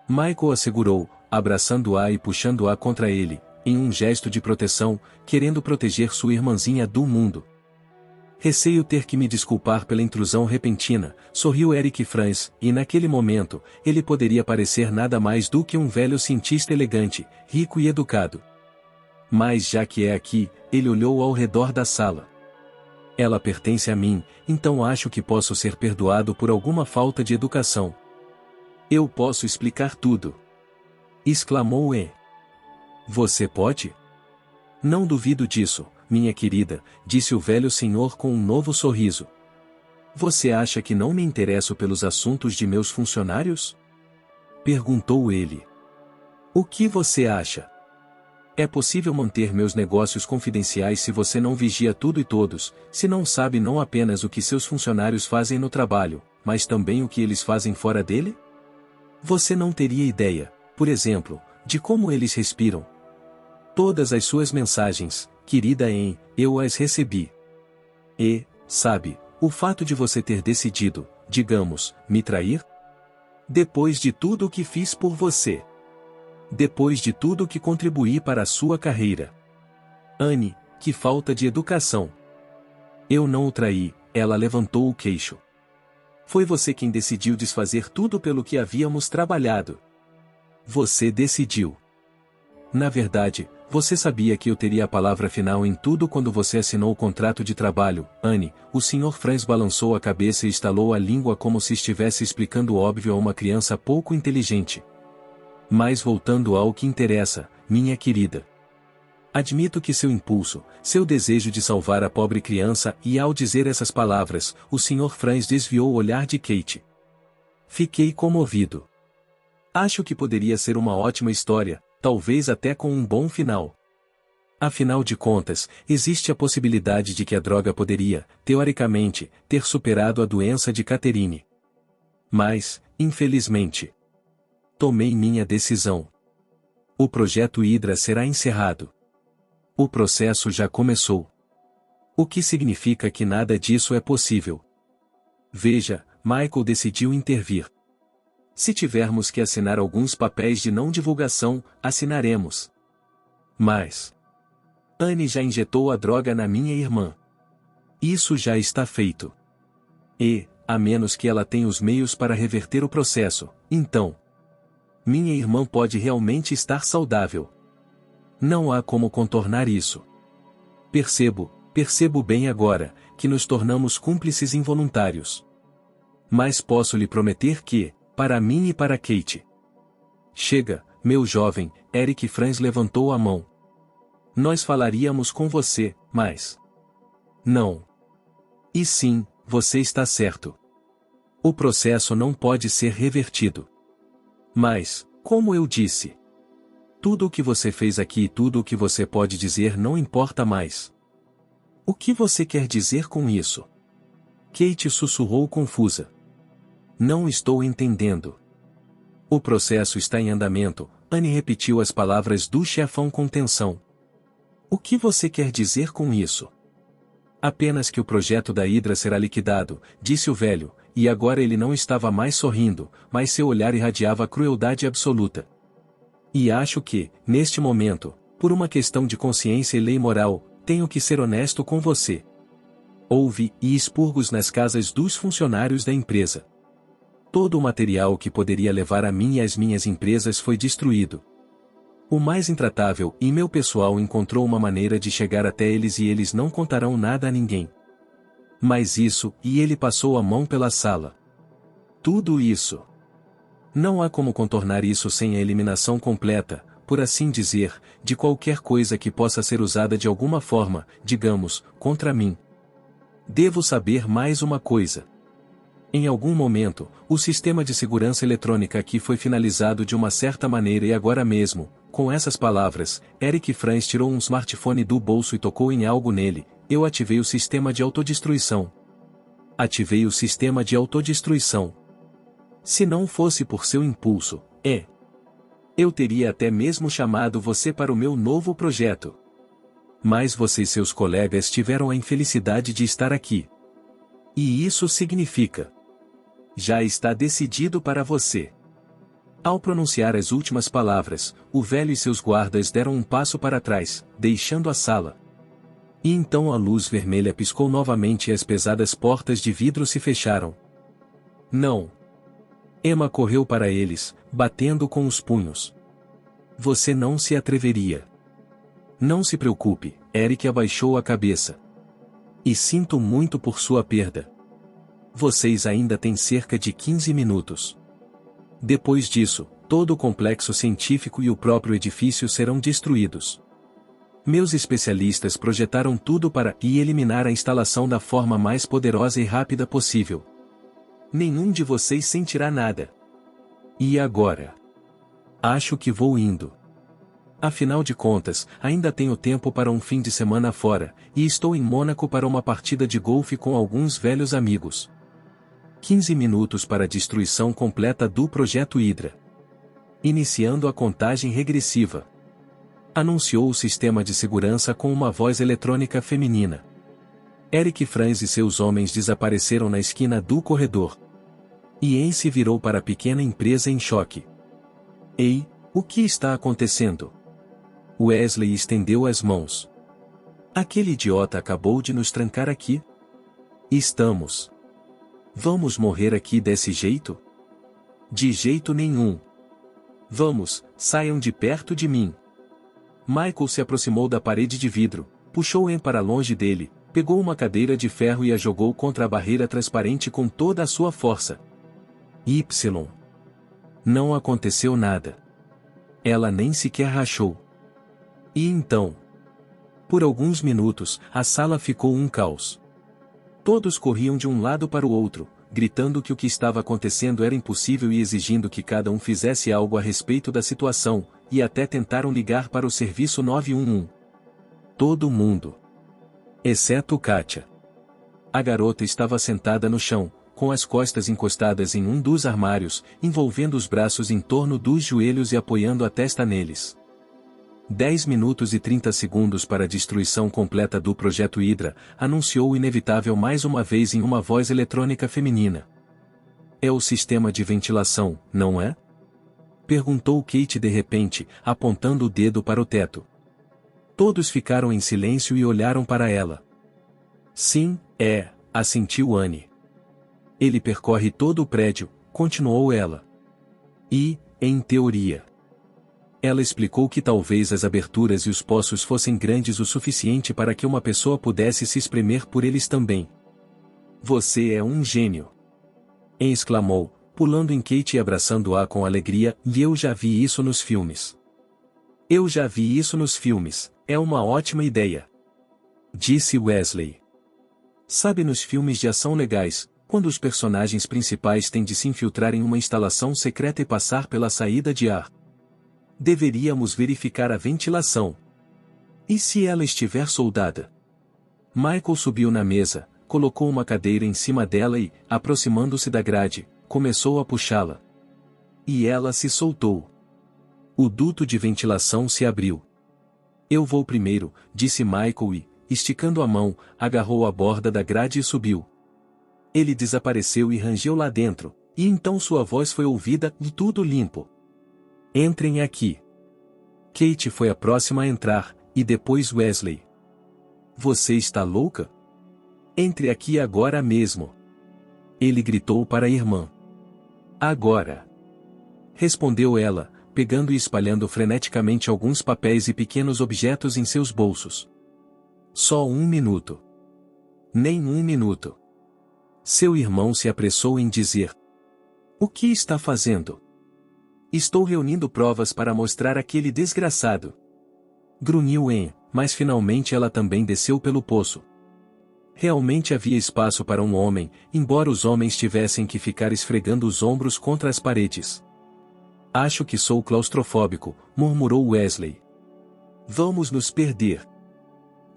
Michael a segurou, abraçando-a e puxando-a contra ele, em um gesto de proteção, querendo proteger sua irmãzinha do mundo. Receio ter que me desculpar pela intrusão repentina, sorriu Eric Franz, e naquele momento, ele poderia parecer nada mais do que um velho cientista elegante, rico e educado. Mas já que é aqui, ele olhou ao redor da sala. Ela pertence a mim, então acho que posso ser perdoado por alguma falta de educação. Eu posso explicar tudo. Exclamou E. Você pode? Não duvido disso, minha querida, disse o velho senhor com um novo sorriso. Você acha que não me interesso pelos assuntos de meus funcionários? Perguntou ele. O que você acha? É possível manter meus negócios confidenciais se você não vigia tudo e todos, se não sabe não apenas o que seus funcionários fazem no trabalho, mas também o que eles fazem fora dele? Você não teria ideia, por exemplo, de como eles respiram. Todas as suas mensagens, querida Anne, eu as recebi. E, sabe, o fato de você ter decidido, digamos, me trair? Depois de tudo o que fiz por você. Depois de tudo que contribuí para a sua carreira. Anne, que falta de educação. Eu não o traí, ela levantou o queixo. Foi você quem decidiu desfazer tudo pelo que havíamos trabalhado. Você decidiu. Na verdade, você sabia que eu teria a palavra final em tudo quando você assinou o contrato de trabalho, Anne. O Sr. Franz balançou a cabeça e estalou a língua como se estivesse explicando o óbvio a uma criança pouco inteligente. Mas voltando ao que interessa, minha querida. Admito que seu impulso, seu desejo de salvar a pobre criança, e ao dizer essas palavras, o Sr. Franz desviou o olhar de Kate. Fiquei comovido. Acho que poderia ser uma ótima história, talvez até com um bom final. Afinal de contas, existe a possibilidade de que a droga poderia, teoricamente, ter superado a doença de Catherine. Mas, infelizmente, tomei minha decisão. O projeto Hydra será encerrado. O processo já começou. O que significa que nada disso é possível. Veja, Michael decidiu intervir. Se tivermos que assinar alguns papéis de não divulgação, assinaremos. Mas Anne já injetou a droga na minha irmã. Isso já está feito. E, a menos que ela tenha os meios para reverter o processo, então minha irmã pode realmente estar saudável. Não há como contornar isso. Percebo bem agora, que nos tornamos cúmplices involuntários. Mas posso lhe prometer que, para mim e para Kate. Chega, meu jovem, Eric Franz levantou a mão. Nós falaríamos com você, mas não. E sim, você está certo. O processo não pode ser revertido. Mas, como eu disse, tudo o que você fez aqui e tudo o que você pode dizer não importa mais. O que você quer dizer com isso? Kate sussurrou confusa. Não estou entendendo. O processo está em andamento, Anne repetiu as palavras do chefão com tensão. O que você quer dizer com isso? Apenas que o projeto da Hydra será liquidado, disse o velho, e agora ele não estava mais sorrindo, mas seu olhar irradiava crueldade absoluta. E acho que, neste momento, por uma questão de consciência e lei moral, tenho que ser honesto com você. Houve expurgos nas casas dos funcionários da empresa. Todo o material que poderia levar a mim e às minhas empresas foi destruído. O mais intratável e meu pessoal encontrou uma maneira de chegar até eles e eles não contarão nada a ninguém. Mas isso, e ele passou a mão pela sala. Tudo isso. Não há como contornar isso sem a eliminação completa, por assim dizer, de qualquer coisa que possa ser usada de alguma forma, digamos, contra mim. Devo saber mais uma coisa. Em algum momento, o sistema de segurança eletrônica aqui foi finalizado de uma certa maneira e agora mesmo, com essas palavras, Eric Franz tirou um smartphone do bolso e tocou em algo nele. Eu ativei o sistema de autodestruição. Ativei o sistema de autodestruição. Se não fosse por seu impulso, eu teria até mesmo chamado você para o meu novo projeto. Mas você e seus colegas tiveram a infelicidade de estar aqui. E isso significa: já está decidido para você. Ao pronunciar as últimas palavras, o velho e seus guardas deram um passo para trás, deixando a sala. E então a luz vermelha piscou novamente e as pesadas portas de vidro se fecharam. Não. Emma correu para eles, batendo com os punhos. Você não se atreveria. Não se preocupe, Eric abaixou a cabeça. E sinto muito por sua perda. Vocês ainda têm cerca de 15 minutos. Depois disso, todo o complexo científico e o próprio edifício serão destruídos. Meus especialistas projetaram tudo para eliminar a instalação da forma mais poderosa e rápida possível. Nenhum de vocês sentirá nada. E agora? Acho que vou indo. Afinal de contas, ainda tenho tempo para um fim de semana fora, e estou em Mônaco para uma partida de golfe com alguns velhos amigos. 15 minutos para a destruição completa do Projeto Hydra. Iniciando a contagem regressiva. Anunciou o sistema de segurança com uma voz eletrônica feminina. Eric Franz e seus homens desapareceram na esquina do corredor. E Anne se virou para a pequena empresa em choque. Ei, o que está acontecendo? Wesley estendeu as mãos. Aquele idiota acabou de nos trancar aqui? Estamos. Vamos morrer aqui desse jeito? De jeito nenhum. Vamos, saiam de perto de mim. Michael se aproximou da parede de vidro, puxou Anne para longe dele, pegou uma cadeira de ferro e a jogou contra a barreira transparente com toda a sua força. Não aconteceu nada. Ela nem sequer rachou. E então? Por alguns minutos, a sala ficou um caos. Todos corriam de um lado para o outro, gritando que o que estava acontecendo era impossível e exigindo que cada um fizesse algo a respeito da situação, e até tentaram ligar para o serviço 911. Todo mundo. Exceto Katia. A garota estava sentada no chão, com as costas encostadas em um dos armários, envolvendo os braços em torno dos joelhos e apoiando a testa neles. 10 minutos e 30 segundos para a destruição completa do Projeto Hydra, anunciou o inevitável mais uma vez em uma voz eletrônica feminina. É o sistema de ventilação, não é? Perguntou Kate de repente, apontando o dedo para o teto. Todos ficaram em silêncio e olharam para ela. Sim, é, assentiu Anne. Ele percorre todo o prédio, continuou ela. E, em teoria. Ela explicou que talvez as aberturas e os poços fossem grandes o suficiente para que uma pessoa pudesse se espremer por eles também. Você é um gênio! Exclamou, pulando em Kate e abraçando-a com alegria, e eu já vi isso nos filmes. Eu já vi isso nos filmes, é uma ótima ideia. Disse Wesley. Sabe, nos filmes de ação legais, quando os personagens principais têm de se infiltrar em uma instalação secreta e passar pela saída de ar. Deveríamos verificar a ventilação. E se ela estiver soldada? Michael subiu na mesa, colocou uma cadeira em cima dela e, aproximando-se da grade, começou a puxá-la. E ela se soltou. O duto de ventilação se abriu. Eu vou primeiro, disse Michael e, esticando a mão, agarrou a borda da grade e subiu. Ele desapareceu e rangeu lá dentro, e então sua voz foi ouvida, e tudo limpo. Entrem aqui. Kate foi a próxima a entrar, e depois Wesley. Você está louca? Entre aqui agora mesmo. Ele gritou para a irmã. Agora. Respondeu ela, pegando e espalhando freneticamente alguns papéis e pequenos objetos em seus bolsos. Só 1 minuto. Nem 1 minuto. Seu irmão se apressou em dizer. O que está fazendo? Estou reunindo provas para mostrar aquele desgraçado. Grunhiu Anne, mas finalmente ela também desceu pelo poço. Realmente havia espaço para um homem, embora os homens tivessem que ficar esfregando os ombros contra as paredes. Acho que sou claustrofóbico, murmurou Wesley. Vamos nos perder.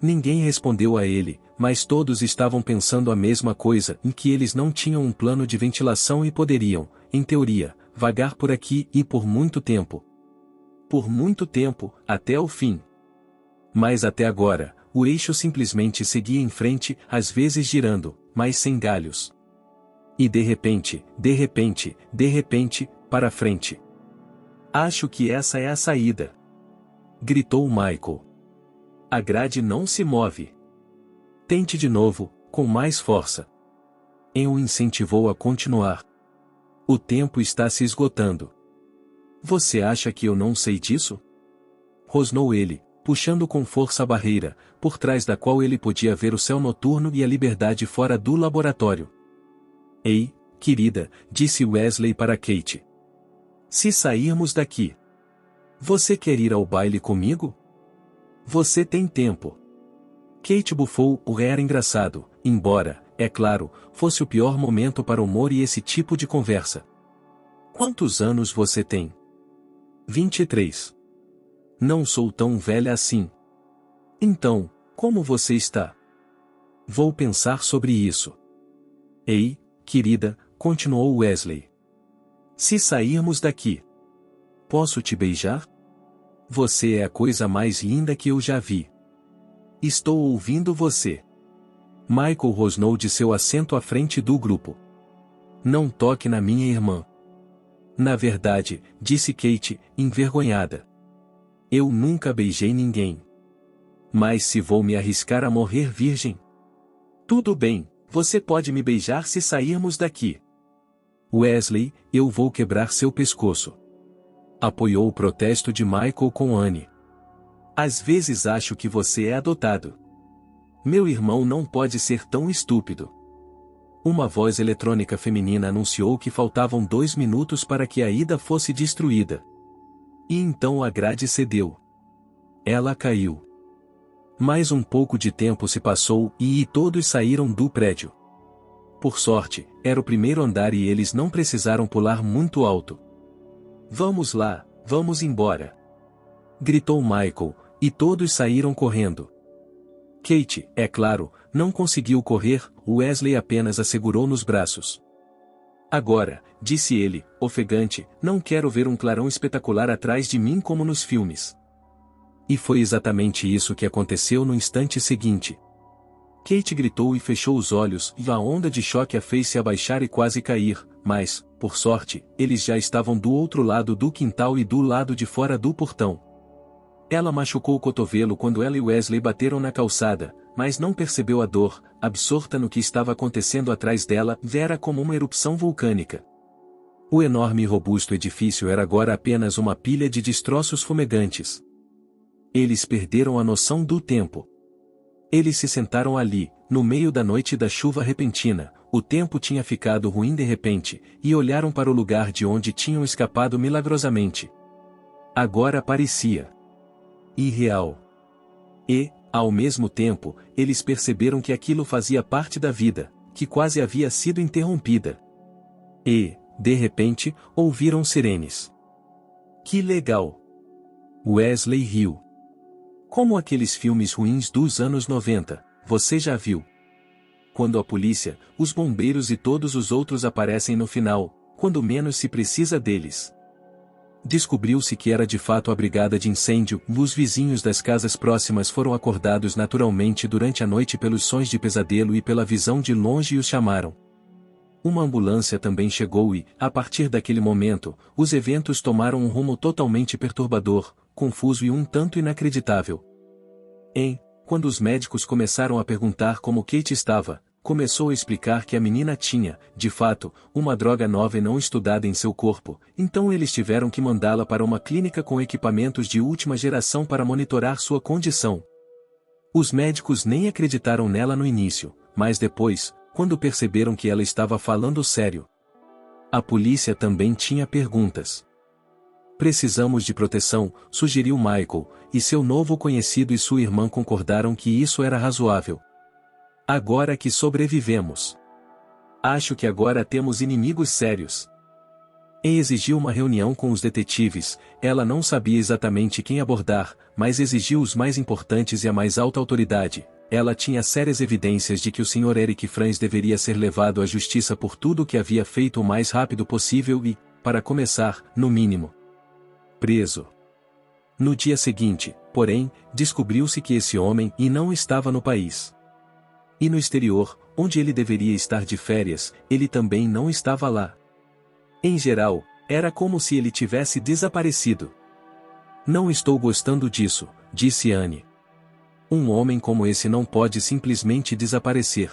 Ninguém respondeu a ele, mas todos estavam pensando a mesma coisa, em que eles não tinham um plano de ventilação e poderiam, em teoria, vagar por aqui e por muito tempo. Por muito tempo, até o fim. Mas até agora, o eixo simplesmente seguia em frente, às vezes girando, mas sem galhos. E de repente, para frente. Acho que essa é a saída. Gritou Michael. A grade não se move. Tente de novo, com mais força. Anne o incentivou a continuar. O tempo está se esgotando. Você acha que eu não sei disso? Rosnou ele, puxando com força a barreira, por trás da qual ele podia ver o céu noturno e a liberdade fora do laboratório. Ei, querida, disse Wesley para Kate. Se sairmos daqui, você quer ir ao baile comigo? Você tem tempo. Kate bufou, era engraçado, embora, é claro, fosse o pior momento para humor e esse tipo de conversa. Quantos anos você tem? 23. Não sou tão velha assim. Então, como você está? Vou pensar sobre isso. Ei, querida, continuou Wesley. Se sairmos daqui, posso te beijar? Você é a coisa mais linda que eu já vi. Estou ouvindo você. Michael rosnou de seu assento à frente do grupo. Não toque na minha irmã. Na verdade, disse Kate, envergonhada. Eu nunca beijei ninguém. Mas se vou me arriscar a morrer virgem? Tudo bem, você pode me beijar se sairmos daqui. Wesley, eu vou quebrar seu pescoço. Apoiou o protesto de Michael com Anne. Às vezes acho que você é adotado. Meu irmão não pode ser tão estúpido. Uma voz eletrônica feminina anunciou que faltavam 2 minutos para que a ida fosse destruída. E então a grade cedeu. Ela caiu. Mais um pouco de tempo se passou e todos saíram do prédio. Por sorte, era o primeiro andar e eles não precisaram pular muito alto. Vamos lá, vamos embora. Gritou Michael, e todos saíram correndo. Kate, é claro, não conseguiu correr, Wesley apenas a segurou nos braços. Agora, disse ele, ofegante, não quero ver um clarão espetacular atrás de mim como nos filmes. E foi exatamente isso que aconteceu no instante seguinte. Kate gritou e fechou os olhos, e a onda de choque a fez se abaixar e quase cair, mas, por sorte, eles já estavam do outro lado do quintal e do lado de fora do portão. Ela machucou o cotovelo quando ela e Wesley bateram na calçada, mas não percebeu a dor, absorta no que estava acontecendo atrás dela, era como uma erupção vulcânica. O enorme e robusto edifício era agora apenas uma pilha de destroços fumegantes. Eles perderam a noção do tempo. Eles se sentaram ali, no meio da noite da chuva repentina, o tempo tinha ficado ruim de repente, e olharam para o lugar de onde tinham escapado milagrosamente. Agora parecia irreal. E, ao mesmo tempo, eles perceberam que aquilo fazia parte da vida, que quase havia sido interrompida. E, de repente, ouviram sirenes. Que legal! Wesley riu. Como aqueles filmes ruins dos anos 90, você já viu? Quando a polícia, os bombeiros e todos os outros aparecem no final, quando menos se precisa deles. Descobriu-se que era de fato a brigada de incêndio, os vizinhos das casas próximas foram acordados naturalmente durante a noite pelos sons de pesadelo e pela visão de longe e os chamaram. Uma ambulância também chegou e, a partir daquele momento, os eventos tomaram um rumo totalmente perturbador, confuso e um tanto inacreditável. Quando os médicos começaram a perguntar como Kate estava, começou a explicar que a menina tinha, de fato, uma droga nova e não estudada em seu corpo, então eles tiveram que mandá-la para uma clínica com equipamentos de última geração para monitorar sua condição. Os médicos nem acreditaram nela no início, mas depois, quando perceberam que ela estava falando sério. A polícia também tinha perguntas. Precisamos de proteção, sugeriu Michael, e seu novo conhecido e sua irmã concordaram que isso era razoável. Agora que sobrevivemos. Acho que agora temos inimigos sérios. E exigiu uma reunião com os detetives, ela não sabia exatamente quem abordar, mas exigiu os mais importantes e a mais alta autoridade. Ela tinha sérias evidências de que o Sr. Eric Franz deveria ser levado à justiça por tudo o que havia feito o mais rápido possível e, para começar, no mínimo, preso. No dia seguinte, porém, descobriu-se que esse homem não estava no país. E no exterior, onde ele deveria estar de férias, ele também não estava lá. Em geral, era como se ele tivesse desaparecido. Não estou gostando disso, disse Anne. Um homem como esse não pode simplesmente desaparecer.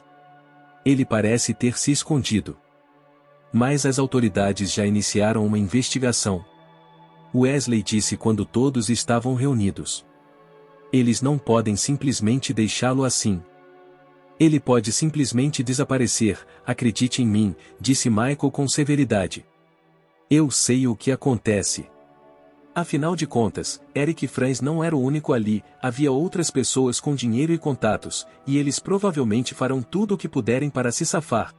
Ele parece ter se escondido. Mas as autoridades já iniciaram uma investigação. Wesley disse quando todos estavam reunidos. Eles não podem simplesmente deixá-lo assim. Ele pode simplesmente desaparecer, acredite em mim, disse Michael com severidade. Eu sei o que acontece. Afinal de contas, Eric Franz não era o único ali, havia outras pessoas com dinheiro e contatos, e eles provavelmente farão tudo o que puderem para se safar.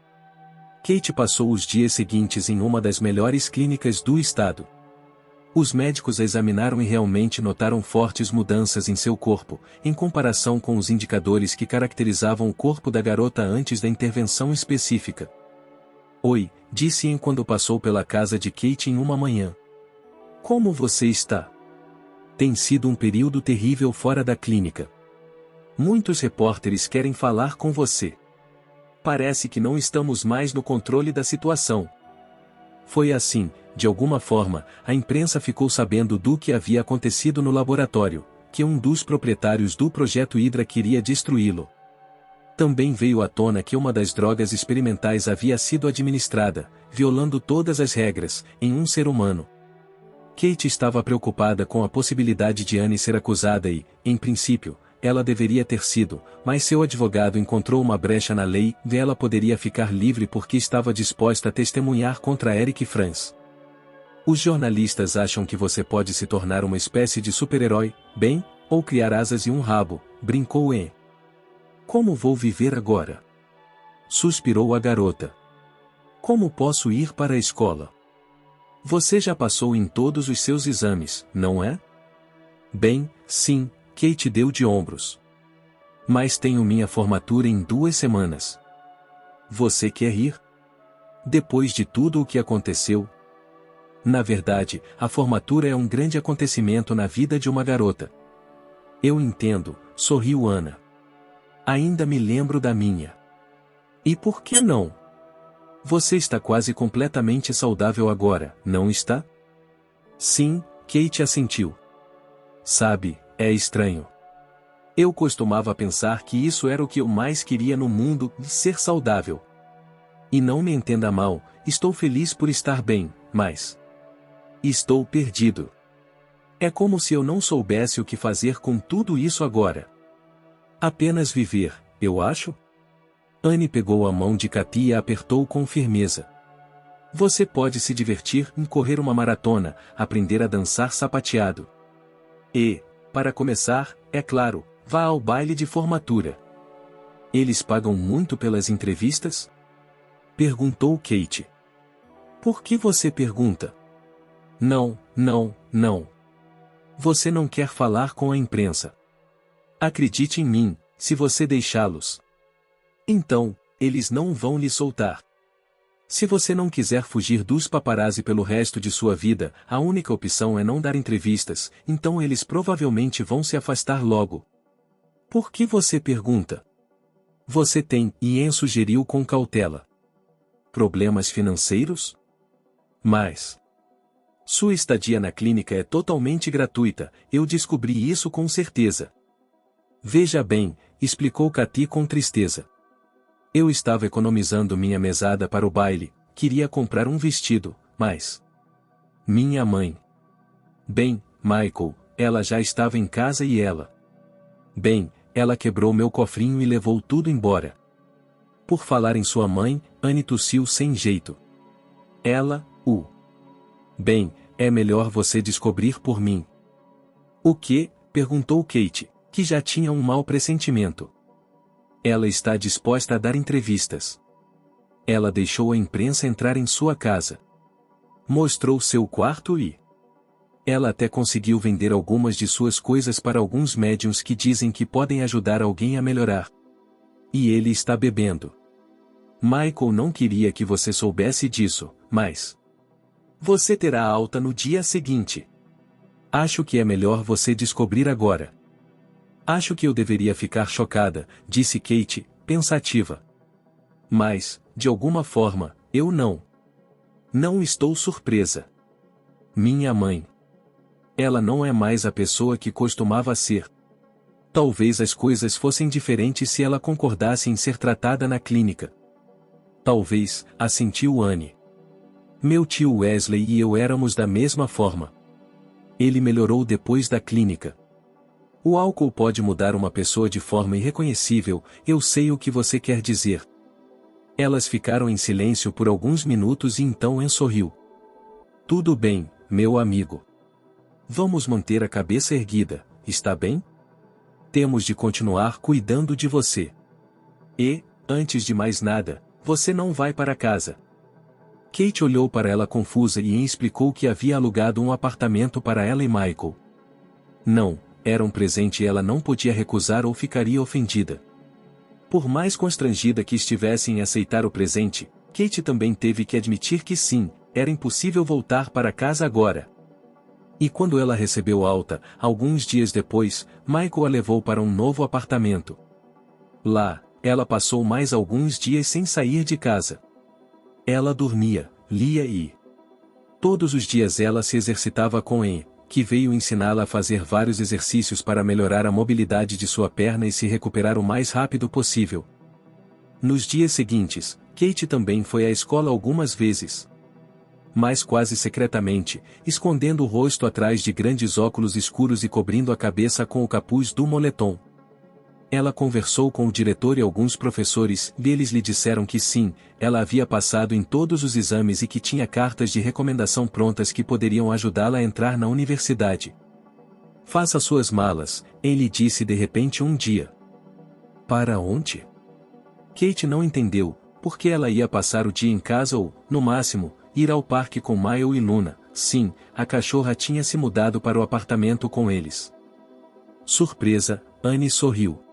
Kate passou os dias seguintes em uma das melhores clínicas do estado. Os médicos a examinaram e realmente notaram fortes mudanças em seu corpo, em comparação com os indicadores que caracterizavam o corpo da garota antes da intervenção específica. Oi, disse Ian quando passou pela casa de Kate em uma manhã. Como você está? Tem sido um período terrível fora da clínica. Muitos repórteres querem falar com você. Parece que não estamos mais no controle da situação. Foi assim, de alguma forma, a imprensa ficou sabendo do que havia acontecido no laboratório, que um dos proprietários do projeto Hydra queria destruí-lo. Também veio à tona que uma das drogas experimentais havia sido administrada, violando todas as regras, em um ser humano. Kate estava preocupada com a possibilidade de Anne ser acusada e, em princípio, ela deveria ter sido, mas seu advogado encontrou uma brecha na lei e ela poderia ficar livre porque estava disposta a testemunhar contra Eric Franz. Os jornalistas acham que você pode se tornar uma espécie de super-herói, bem, ou criar asas e um rabo, brincou Anne. Como vou viver agora? Suspirou a garota. Como posso ir para a escola? Você já passou em todos os seus exames, não é? Bem, sim, Kate deu de ombros. Mas tenho minha formatura em 2 semanas. Você quer ir? Depois de tudo o que aconteceu? Na verdade, a formatura é um grande acontecimento na vida de uma garota. Eu entendo, sorriu Ana. Ainda me lembro da minha. E por que não? Você está quase completamente saudável agora, não está? Sim, Kate assentiu. Sabe, é estranho. Eu costumava pensar que isso era o que eu mais queria no mundo, ser saudável. E não me entenda mal, estou feliz por estar bem, mas estou perdido. É como se eu não soubesse o que fazer com tudo isso agora. Apenas viver, eu acho? Anne pegou a mão de Katy e a apertou com firmeza. Você pode se divertir em correr uma maratona, aprender a dançar sapateado. E, para começar, é claro, vá ao baile de formatura. Eles pagam muito pelas entrevistas? Perguntou Kate. Por que você pergunta? Não, não, não. Você não quer falar com a imprensa. Acredite em mim, se você deixá-los. Então, eles não vão lhe soltar. Se você não quiser fugir dos paparazzi pelo resto de sua vida, a única opção é não dar entrevistas, então eles provavelmente vão se afastar logo. Por que você pergunta? Você tem, Ian sugeriu com cautela. Problemas financeiros? Mas sua estadia na clínica é totalmente gratuita, eu descobri isso com certeza. Veja bem, explicou Katy com tristeza. Eu estava economizando minha mesada para o baile, queria comprar um vestido, mas minha mãe. Bem, Michael, ela já estava em casa e ela. Bem, ela quebrou meu cofrinho e levou tudo embora. Por falar em sua mãe, Anne tossiu sem jeito. Ela, Bem, é melhor você descobrir por mim. O que? Perguntou Kate, que já tinha um mau pressentimento. Ela está disposta a dar entrevistas. Ela deixou a imprensa entrar em sua casa. Mostrou seu quarto e ela até conseguiu vender algumas de suas coisas para alguns médiuns que dizem que podem ajudar alguém a melhorar. E ele está bebendo. Michael não queria que você soubesse disso, mas você terá alta no dia seguinte. Acho que é melhor você descobrir agora. Acho que eu deveria ficar chocada, disse Kate, pensativa. Mas, de alguma forma, eu não. Não estou surpresa. Minha mãe. Ela não é mais a pessoa que costumava ser. Talvez as coisas fossem diferentes se ela concordasse em ser tratada na clínica. Talvez, assentiu Anne. Meu tio Wesley e eu éramos da mesma forma. Ele melhorou depois da clínica. O álcool pode mudar uma pessoa de forma irreconhecível, eu sei o que você quer dizer. Elas ficaram em silêncio por alguns minutos e então Anne sorriu. Tudo bem, meu amigo. Vamos manter a cabeça erguida, está bem? Temos de continuar cuidando de você. E, antes de mais nada, você não vai para casa. Kate olhou para ela confusa e Anne explicou que havia alugado um apartamento para ela e Michael. Não, era um presente e ela não podia recusar ou ficaria ofendida. Por mais constrangida que estivesse em aceitar o presente, Kate também teve que admitir que sim, era impossível voltar para casa agora. E quando ela recebeu alta, alguns dias depois, Michael a levou para um novo apartamento. Lá, ela passou mais alguns dias sem sair de casa. Ela dormia, lia e todos os dias ela se exercitava com Anne, que veio ensiná-la a fazer vários exercícios para melhorar a mobilidade de sua perna e se recuperar o mais rápido possível. Nos dias seguintes, Kate também foi à escola algumas vezes. Mas quase secretamente, escondendo o rosto atrás de grandes óculos escuros e cobrindo a cabeça com o capuz do moletom. Ela conversou com o diretor e alguns professores, e eles lhe disseram que sim, ela havia passado em todos os exames e que tinha cartas de recomendação prontas que poderiam ajudá-la a entrar na universidade. Faça suas malas, ele disse de repente um dia. Para onde? Kate não entendeu, porque ela ia passar o dia em casa ou, no máximo, ir ao parque com Michael e Luna. Sim, a cachorra tinha se mudado para o apartamento com eles. Surpresa, Anne sorriu.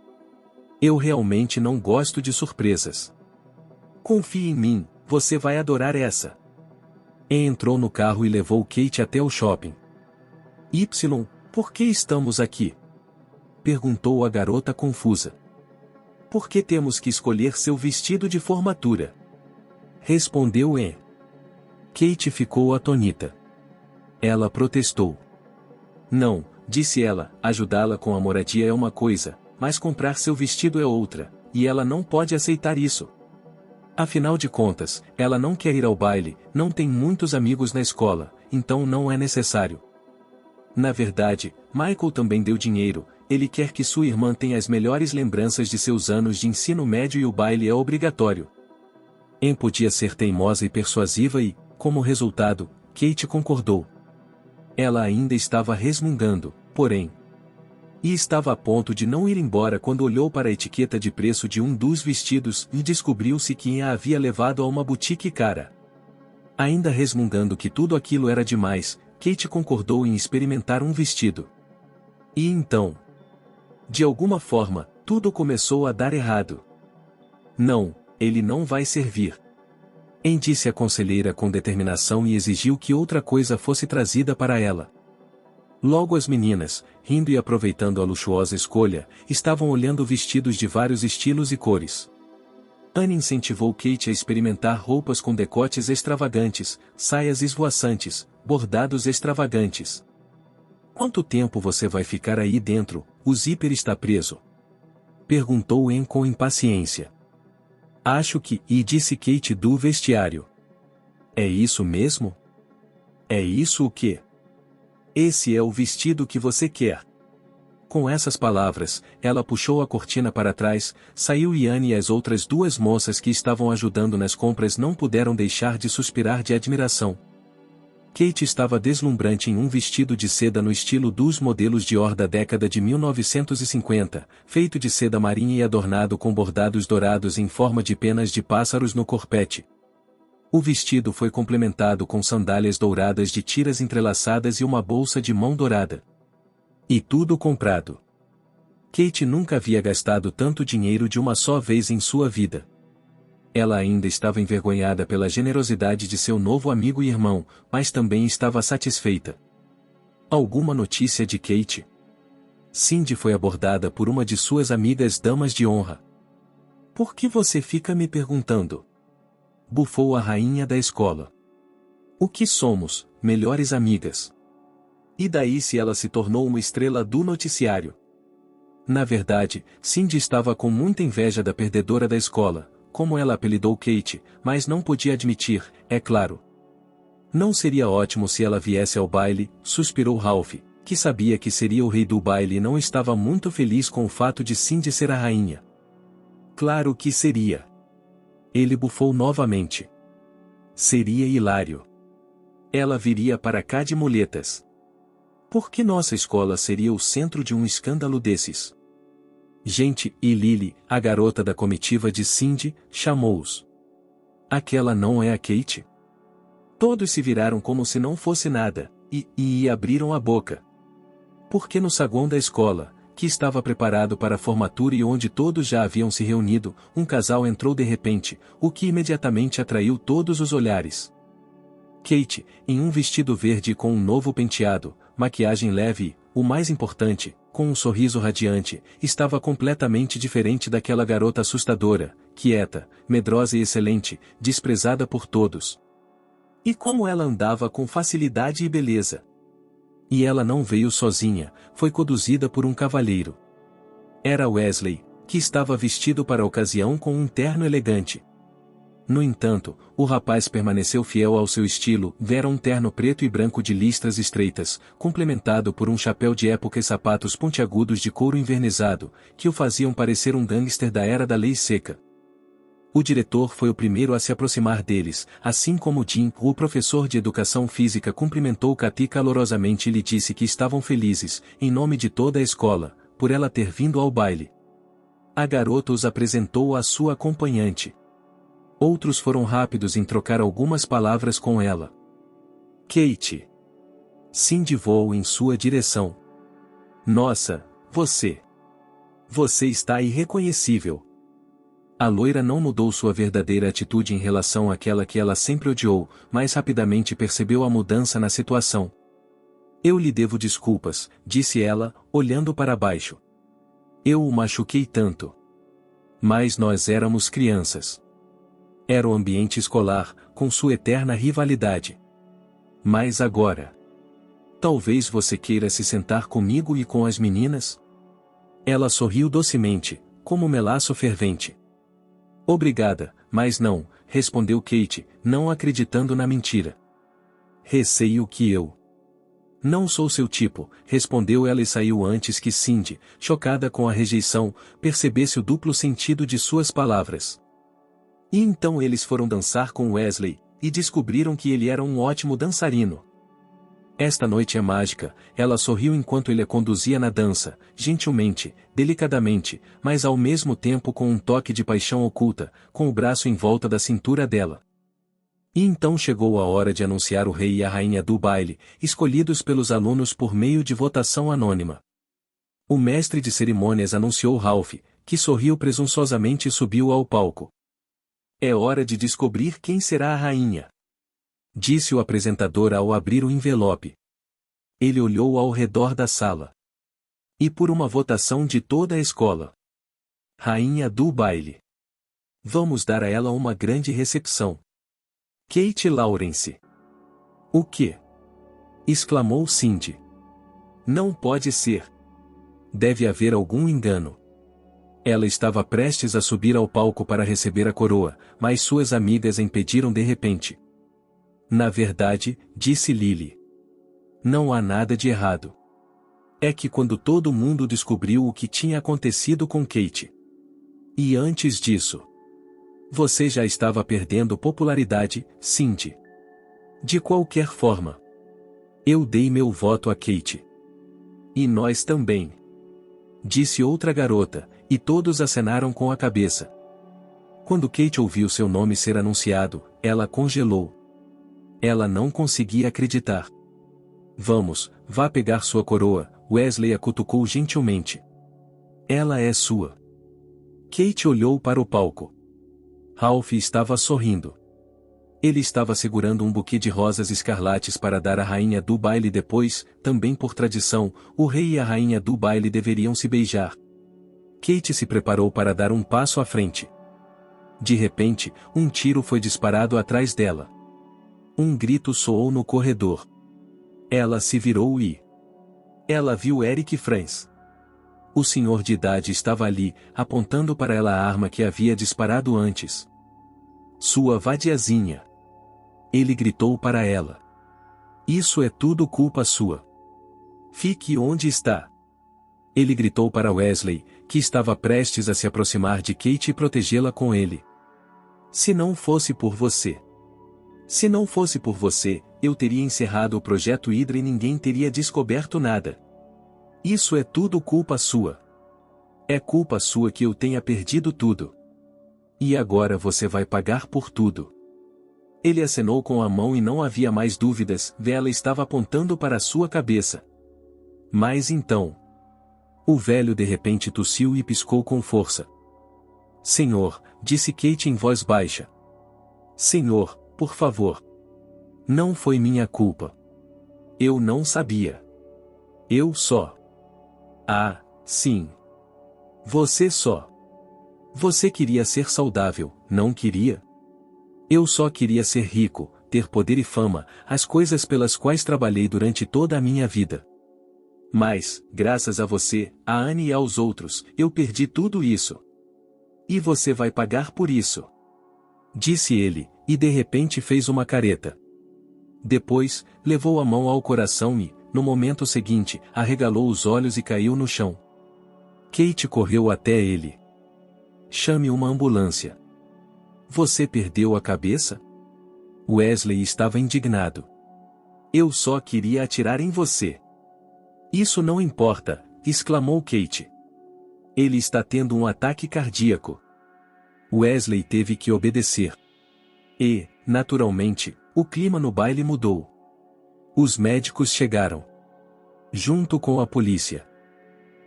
Eu realmente não gosto de surpresas. Confie em mim, você vai adorar essa. Anne entrou no carro e levou Kate até o shopping. Por que estamos aqui? Perguntou a garota confusa. Por que temos que escolher seu vestido de formatura? Respondeu Anne. Kate ficou atônita. Ela protestou. Não, disse ela, ajudá-la com a moradia é uma coisa, mas comprar seu vestido é outra, e ela não pode aceitar isso. Afinal de contas, ela não quer ir ao baile, não tem muitos amigos na escola, então não é necessário. Na verdade, Michael também deu dinheiro, ele quer que sua irmã tenha as melhores lembranças de seus anos de ensino médio e o baile é obrigatório. Anne podia ser teimosa e persuasiva e, como resultado, Kate concordou. Ela ainda estava resmungando, porém. E estava a ponto de não ir embora quando olhou para a etiqueta de preço de um dos vestidos e descobriu-se que a havia levado a uma boutique cara. Ainda resmungando que tudo aquilo era demais, Kate concordou em experimentar um vestido. E então? De alguma forma, tudo começou a dar errado. Não, ele não vai servir. Anne disse a conselheira com determinação e exigiu que outra coisa fosse trazida para ela. Logo as meninas, rindo e aproveitando a luxuosa escolha, estavam olhando vestidos de vários estilos e cores. Anne incentivou Kate a experimentar roupas com decotes extravagantes, saias esvoaçantes, bordados extravagantes. Quanto tempo você vai ficar aí dentro? O zíper está preso. Perguntou Anne com impaciência. Acho que, e disse Kate do vestiário. É isso mesmo? É isso o quê? Esse é o vestido que você quer. Com essas palavras, ela puxou a cortina para trás, saiu e Anne e as outras duas moças que estavam ajudando nas compras não puderam deixar de suspirar de admiração. Kate estava deslumbrante em um vestido de seda no estilo dos modelos Dior da década de 1950, feito de seda marinha e adornado com bordados dourados em forma de penas de pássaros no corpete. O vestido foi complementado com sandálias douradas de tiras entrelaçadas e uma bolsa de mão dourada. E tudo comprado. Kate nunca havia gastado tanto dinheiro de uma só vez em sua vida. Ela ainda estava envergonhada pela generosidade de seu novo amigo e irmão, mas também estava satisfeita. Alguma notícia de Kate? Cindy foi abordada por uma de suas amigas damas de honra. Por que você fica me perguntando? Bufou a rainha da escola. O que somos, melhores amigas? E daí se ela se tornou uma estrela do noticiário? Na verdade, Cindy estava com muita inveja da perdedora da escola, como ela apelidou Kate, mas não podia admitir, é claro. Não seria ótimo se ela viesse ao baile, suspirou Ralph, que sabia que seria o rei do baile e não estava muito feliz com o fato de Cindy ser a rainha. Claro que seria. Ele bufou novamente. Seria hilário. Ela viria para cá de muletas. Por que nossa escola seria o centro de um escândalo desses? Gente, e Lily, a garota da comitiva de Cindy, chamou-os. Aquela não é a Kate? Todos se viraram como se não fosse nada, e abriram a boca. Porque no saguão da escola, que estava preparado para a formatura e onde todos já haviam se reunido, um casal entrou de repente, o que imediatamente atraiu todos os olhares. Kate, em um vestido verde com um novo penteado, maquiagem leve e, o mais importante, com um sorriso radiante, estava completamente diferente daquela garota assustadora, quieta, medrosa e excelente, desprezada por todos. E como ela andava com facilidade e beleza! E ela não veio sozinha, foi conduzida por um cavalheiro. Era Wesley, que estava vestido para a ocasião com um terno elegante. No entanto, o rapaz permaneceu fiel ao seu estilo, era um terno preto e branco de listras estreitas, complementado por um chapéu de época e sapatos pontiagudos de couro envernizado, que o faziam parecer um gangster da era da lei seca. O diretor foi o primeiro a se aproximar deles, assim como Jim, o professor de educação física cumprimentou Katy calorosamente e lhe disse que estavam felizes, em nome de toda a escola, por ela ter vindo ao baile. A garota os apresentou à sua acompanhante. Outros foram rápidos em trocar algumas palavras com ela. Kate. Cindy voou em sua direção. Nossa, você. Você está irreconhecível. A loira não mudou sua verdadeira atitude em relação àquela que ela sempre odiou, mas rapidamente percebeu a mudança na situação. Eu lhe devo desculpas, disse ela, olhando para baixo. Eu o machuquei tanto. Mas nós éramos crianças. Era o ambiente escolar, com sua eterna rivalidade. Mas agora... Talvez você queira se sentar comigo e com as meninas? Ela sorriu docemente, como um melaço fervente. Obrigada, mas não, respondeu Kate, não acreditando na mentira. Receio que eu... Não sou seu tipo, respondeu ela e saiu antes que Cindy, chocada com a rejeição, percebesse o duplo sentido de suas palavras. E então eles foram dançar com Wesley, e descobriram que ele era um ótimo dançarino. Esta noite é mágica, ela sorriu enquanto ele a conduzia na dança, gentilmente, delicadamente, mas ao mesmo tempo com um toque de paixão oculta, com o braço em volta da cintura dela. E então chegou a hora de anunciar o rei e a rainha do baile, escolhidos pelos alunos por meio de votação anônima. O mestre de cerimônias anunciou Ralph, que sorriu presunçosamente e subiu ao palco. É hora de descobrir quem será a rainha, disse o apresentador ao abrir o envelope. Ele olhou ao redor da sala. E por uma votação de toda a escola. Rainha do baile. Vamos dar a ela uma grande recepção. Kate Lawrence. O quê? Exclamou Cindy. Não pode ser. Deve haver algum engano. Ela estava prestes a subir ao palco para receber a coroa, mas suas amigas a impediram de repente. Na verdade, disse Lily. Não há nada de errado. É que quando todo mundo descobriu o que tinha acontecido com Kate. E antes disso. Você já estava perdendo popularidade, Cindy. De qualquer forma. Eu dei meu voto a Kate. E nós também. Disse outra garota, e todos acenaram com a cabeça. Quando Kate ouviu seu nome ser anunciado, ela congelou. Ela não conseguia acreditar. Vamos, vá pegar sua coroa, Wesley a cutucou gentilmente. Ela é sua. Kate olhou para o palco. Ralph estava sorrindo. Ele estava segurando um buquê de rosas escarlates para dar à rainha do baile depois, também por tradição, o rei e a rainha do baile deveriam se beijar. Kate se preparou para dar um passo à frente. De repente, um tiro foi disparado atrás dela. Um grito soou no corredor. Ela se virou e... Ela viu Eric Franz. O senhor de idade estava ali, apontando para ela a arma que havia disparado antes. Sua vadiazinha. Ele gritou para ela. Isso é tudo culpa sua. Fique onde está. Ele gritou para Wesley, que estava prestes a se aproximar de Kate e protegê-la com ele. Se não fosse por você. Se não fosse por você, eu teria encerrado o projeto Hydra e ninguém teria descoberto nada. Isso é tudo culpa sua. É culpa sua que eu tenha perdido tudo. E agora você vai pagar por tudo. Ele acenou com a mão e não havia mais dúvidas, ela estava apontando para a sua cabeça. Mas então... O velho de repente tossiu e piscou com força. Senhor, disse Kate em voz baixa. Senhor, por favor. Não foi minha culpa. Eu não sabia. Eu só. Ah, sim. Você só. Você queria ser saudável, não queria? Eu só queria ser rico, ter poder e fama, as coisas pelas quais trabalhei durante toda a minha vida. Mas, graças a você, a Anne e aos outros, eu perdi tudo isso. E você vai pagar por isso. Disse ele, e de repente fez uma careta. Depois, levou a mão ao coração e, no momento seguinte, arregalou os olhos e caiu no chão. Kate correu até ele. Chame uma ambulância. Você perdeu a cabeça? Wesley estava indignado. Eu só queria atirar em você. Isso não importa, exclamou Kate. Ele está tendo um ataque cardíaco. Wesley teve que obedecer. E, naturalmente, o clima no baile mudou. Os médicos chegaram. Junto com a polícia.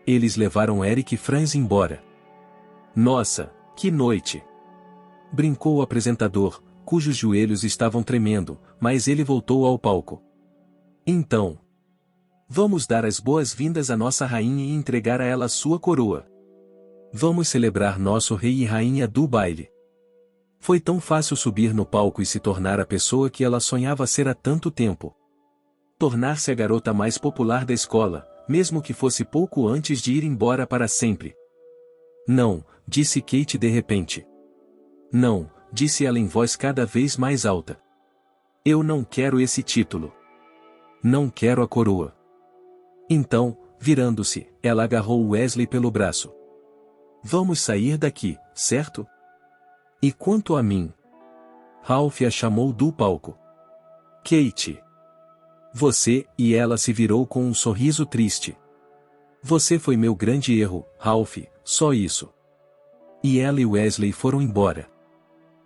Eles levaram Eric Franz embora. Nossa, que noite! Brincou o apresentador, cujos joelhos estavam tremendo, mas ele voltou ao palco. Então, vamos dar as boas-vindas à nossa rainha e entregar a ela sua coroa. Vamos celebrar nosso rei e rainha do baile. Foi tão fácil subir no palco e se tornar a pessoa que ela sonhava ser há tanto tempo. Tornar-se a garota mais popular da escola, mesmo que fosse pouco antes de ir embora para sempre. Não, disse Kate de repente. Não, disse ela em voz cada vez mais alta. Eu não quero esse título. Não quero a coroa. Então, virando-se, ela agarrou Wesley pelo braço. Vamos sair daqui, certo? E quanto a mim? Ralph a chamou do palco. Kate. Você, e ela se virou com um sorriso triste. Você foi meu grande erro, Ralph, só isso. E ela e Wesley foram embora.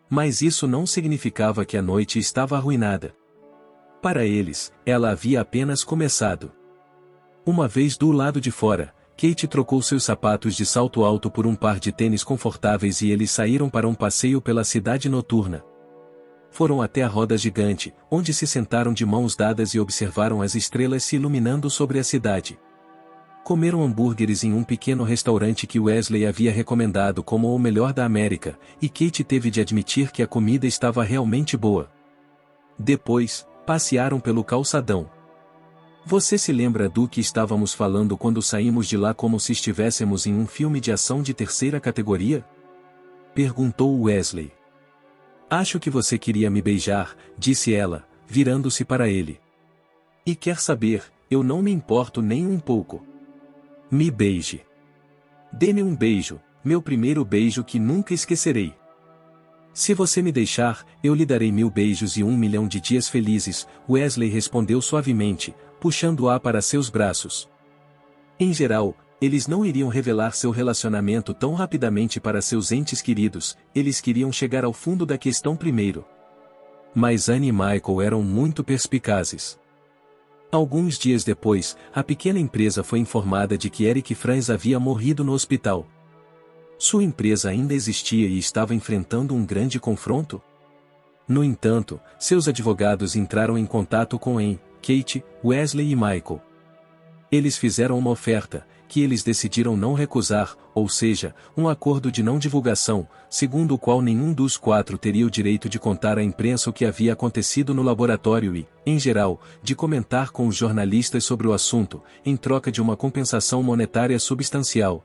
Mas isso não significava que a noite estava arruinada. Para eles, ela havia apenas começado. Uma vez do lado de fora, Kate trocou seus sapatos de salto alto por um par de tênis confortáveis e eles saíram para um passeio pela cidade noturna. Foram até a roda gigante, onde se sentaram de mãos dadas e observaram as estrelas se iluminando sobre a cidade. Comeram hambúrgueres em um pequeno restaurante que Wesley havia recomendado como o melhor da América, e Kate teve de admitir que a comida estava realmente boa. Depois, passearam pelo calçadão. Você se lembra do que estávamos falando quando saímos de lá como se estivéssemos em um filme de ação de terceira categoria? Perguntou Wesley. Acho que você queria me beijar, disse ela, virando-se para ele. E quer saber, eu não me importo nem um pouco. Me beije. Dê-me um beijo, meu primeiro beijo que nunca esquecerei. Se você me deixar, eu lhe darei 1000 beijos e 1 milhão de dias felizes, Wesley respondeu suavemente, puxando-a para seus braços. Em geral, eles não iriam revelar seu relacionamento tão rapidamente para seus entes queridos, eles queriam chegar ao fundo da questão primeiro. Mas Anne e Michael eram muito perspicazes. Alguns dias depois, a pequena empresa foi informada de que Eric Franz havia morrido no hospital. Sua empresa ainda existia e estava enfrentando um grande confronto? No entanto, seus advogados entraram em contato com Anne, Kate, Wesley e Michael. Eles fizeram uma oferta, que eles decidiram não recusar, ou seja, um acordo de não divulgação, segundo o qual nenhum dos 4 teria o direito de contar à imprensa o que havia acontecido no laboratório e, em geral, de comentar com os jornalistas sobre o assunto, em troca de uma compensação monetária substancial.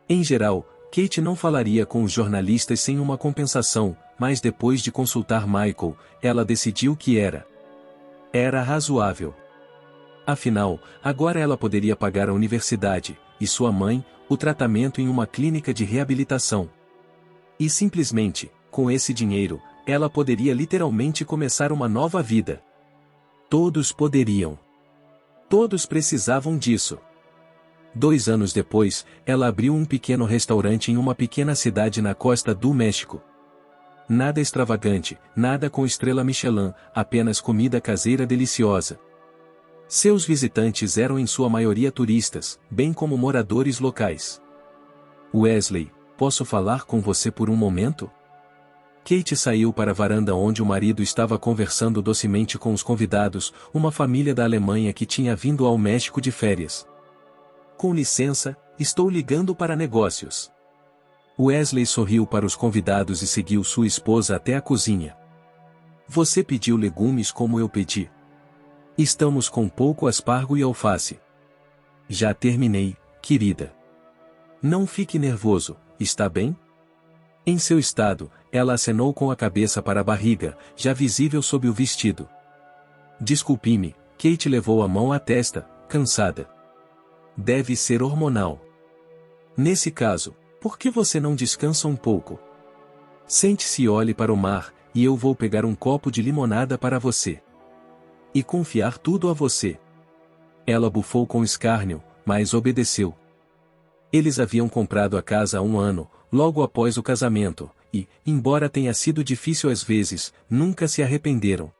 Em geral, Kate não falaria com os jornalistas sem uma compensação, mas depois de consultar Michael, ela decidiu que era razoável. Afinal, agora ela poderia pagar a universidade, e sua mãe, o tratamento em uma clínica de reabilitação. E simplesmente, com esse dinheiro, ela poderia literalmente começar uma nova vida. Todos poderiam. Todos precisavam disso. 2 anos depois, ela abriu um pequeno restaurante em uma pequena cidade na costa do México. Nada extravagante, nada com estrela Michelin, apenas comida caseira deliciosa. Seus visitantes eram em sua maioria turistas, bem como moradores locais. Wesley, posso falar com você por um momento? Kate saiu para a varanda onde o marido estava conversando docemente com os convidados, uma família da Alemanha que tinha vindo ao México de férias. Com licença, estou ligando para negócios. Wesley sorriu para os convidados e seguiu sua esposa até a cozinha. Você pediu legumes como eu pedi? Estamos com pouco aspargo e alface. Já terminei, querida. Não fique nervoso, está bem? Em seu estado, ela acenou com a cabeça para a barriga, já visível sob o vestido. Desculpe-me, Kate levou a mão à testa, cansada. Deve ser hormonal. Nesse caso, por que você não descansa um pouco? Sente-se e olhe para o mar, e eu vou pegar um copo de limonada para você. E confiar tudo a você. Ela bufou com escárnio, mas obedeceu. Eles haviam comprado a casa há 1 ano, logo após o casamento, e, embora tenha sido difícil às vezes, nunca se arrependeram.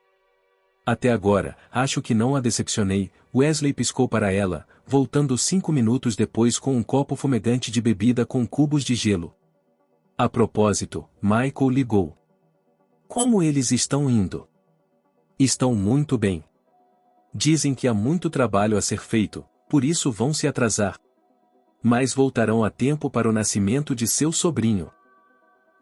Até agora, acho que não a decepcionei, Wesley piscou para ela, voltando 5 minutos depois com um copo fumegante de bebida com cubos de gelo. A propósito, Michael ligou. Como eles estão indo? Estão muito bem. Dizem que há muito trabalho a ser feito, por isso vão se atrasar. mas voltarão a tempo para o nascimento de seu sobrinho.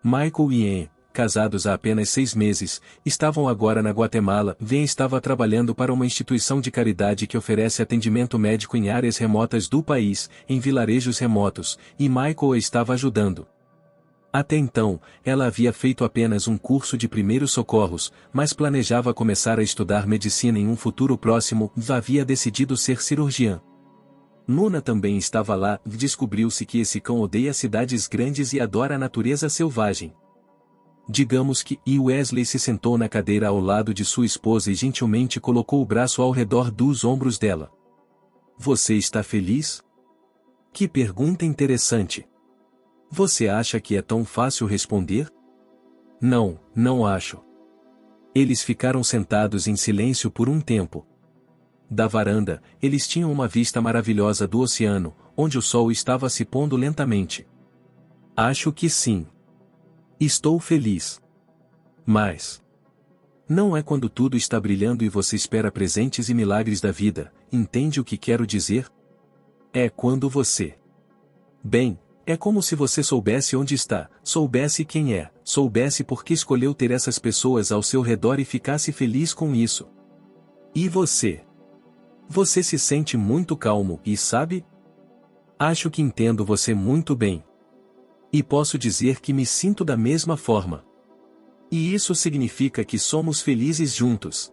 Michael e Anne, casados há apenas 6 meses, estavam agora na Guatemala. Ven estava trabalhando para uma instituição de caridade que oferece atendimento médico em áreas remotas do país, em vilarejos remotos, e Michael a estava ajudando. Até então, ela havia feito apenas um curso de primeiros socorros, mas planejava começar a estudar medicina em um futuro próximo. Havia decidido ser cirurgiã. Nuna também estava lá. Descobriu-se que esse cão odeia cidades grandes e adora a natureza selvagem. Digamos que, e Wesley se sentou na cadeira ao lado de sua esposa e gentilmente colocou o braço ao redor dos ombros dela. Você está feliz? Que pergunta interessante. Você acha que é tão fácil responder? Não, não acho. Eles ficaram sentados em silêncio por um tempo. Da varanda, eles tinham uma vista maravilhosa do oceano, onde o sol estava se pondo lentamente. Acho que sim. Estou feliz. Mas não é quando tudo está brilhando e você espera presentes e milagres da vida, entende o que quero dizer? É quando você... Bem, é como se você soubesse onde está, soubesse quem é, soubesse por que escolheu ter essas pessoas ao seu redor e ficasse feliz com isso. E você? Você se sente muito calmo e sabe? Acho que entendo você muito bem. E posso dizer que me sinto da mesma forma. E isso significa que somos felizes juntos.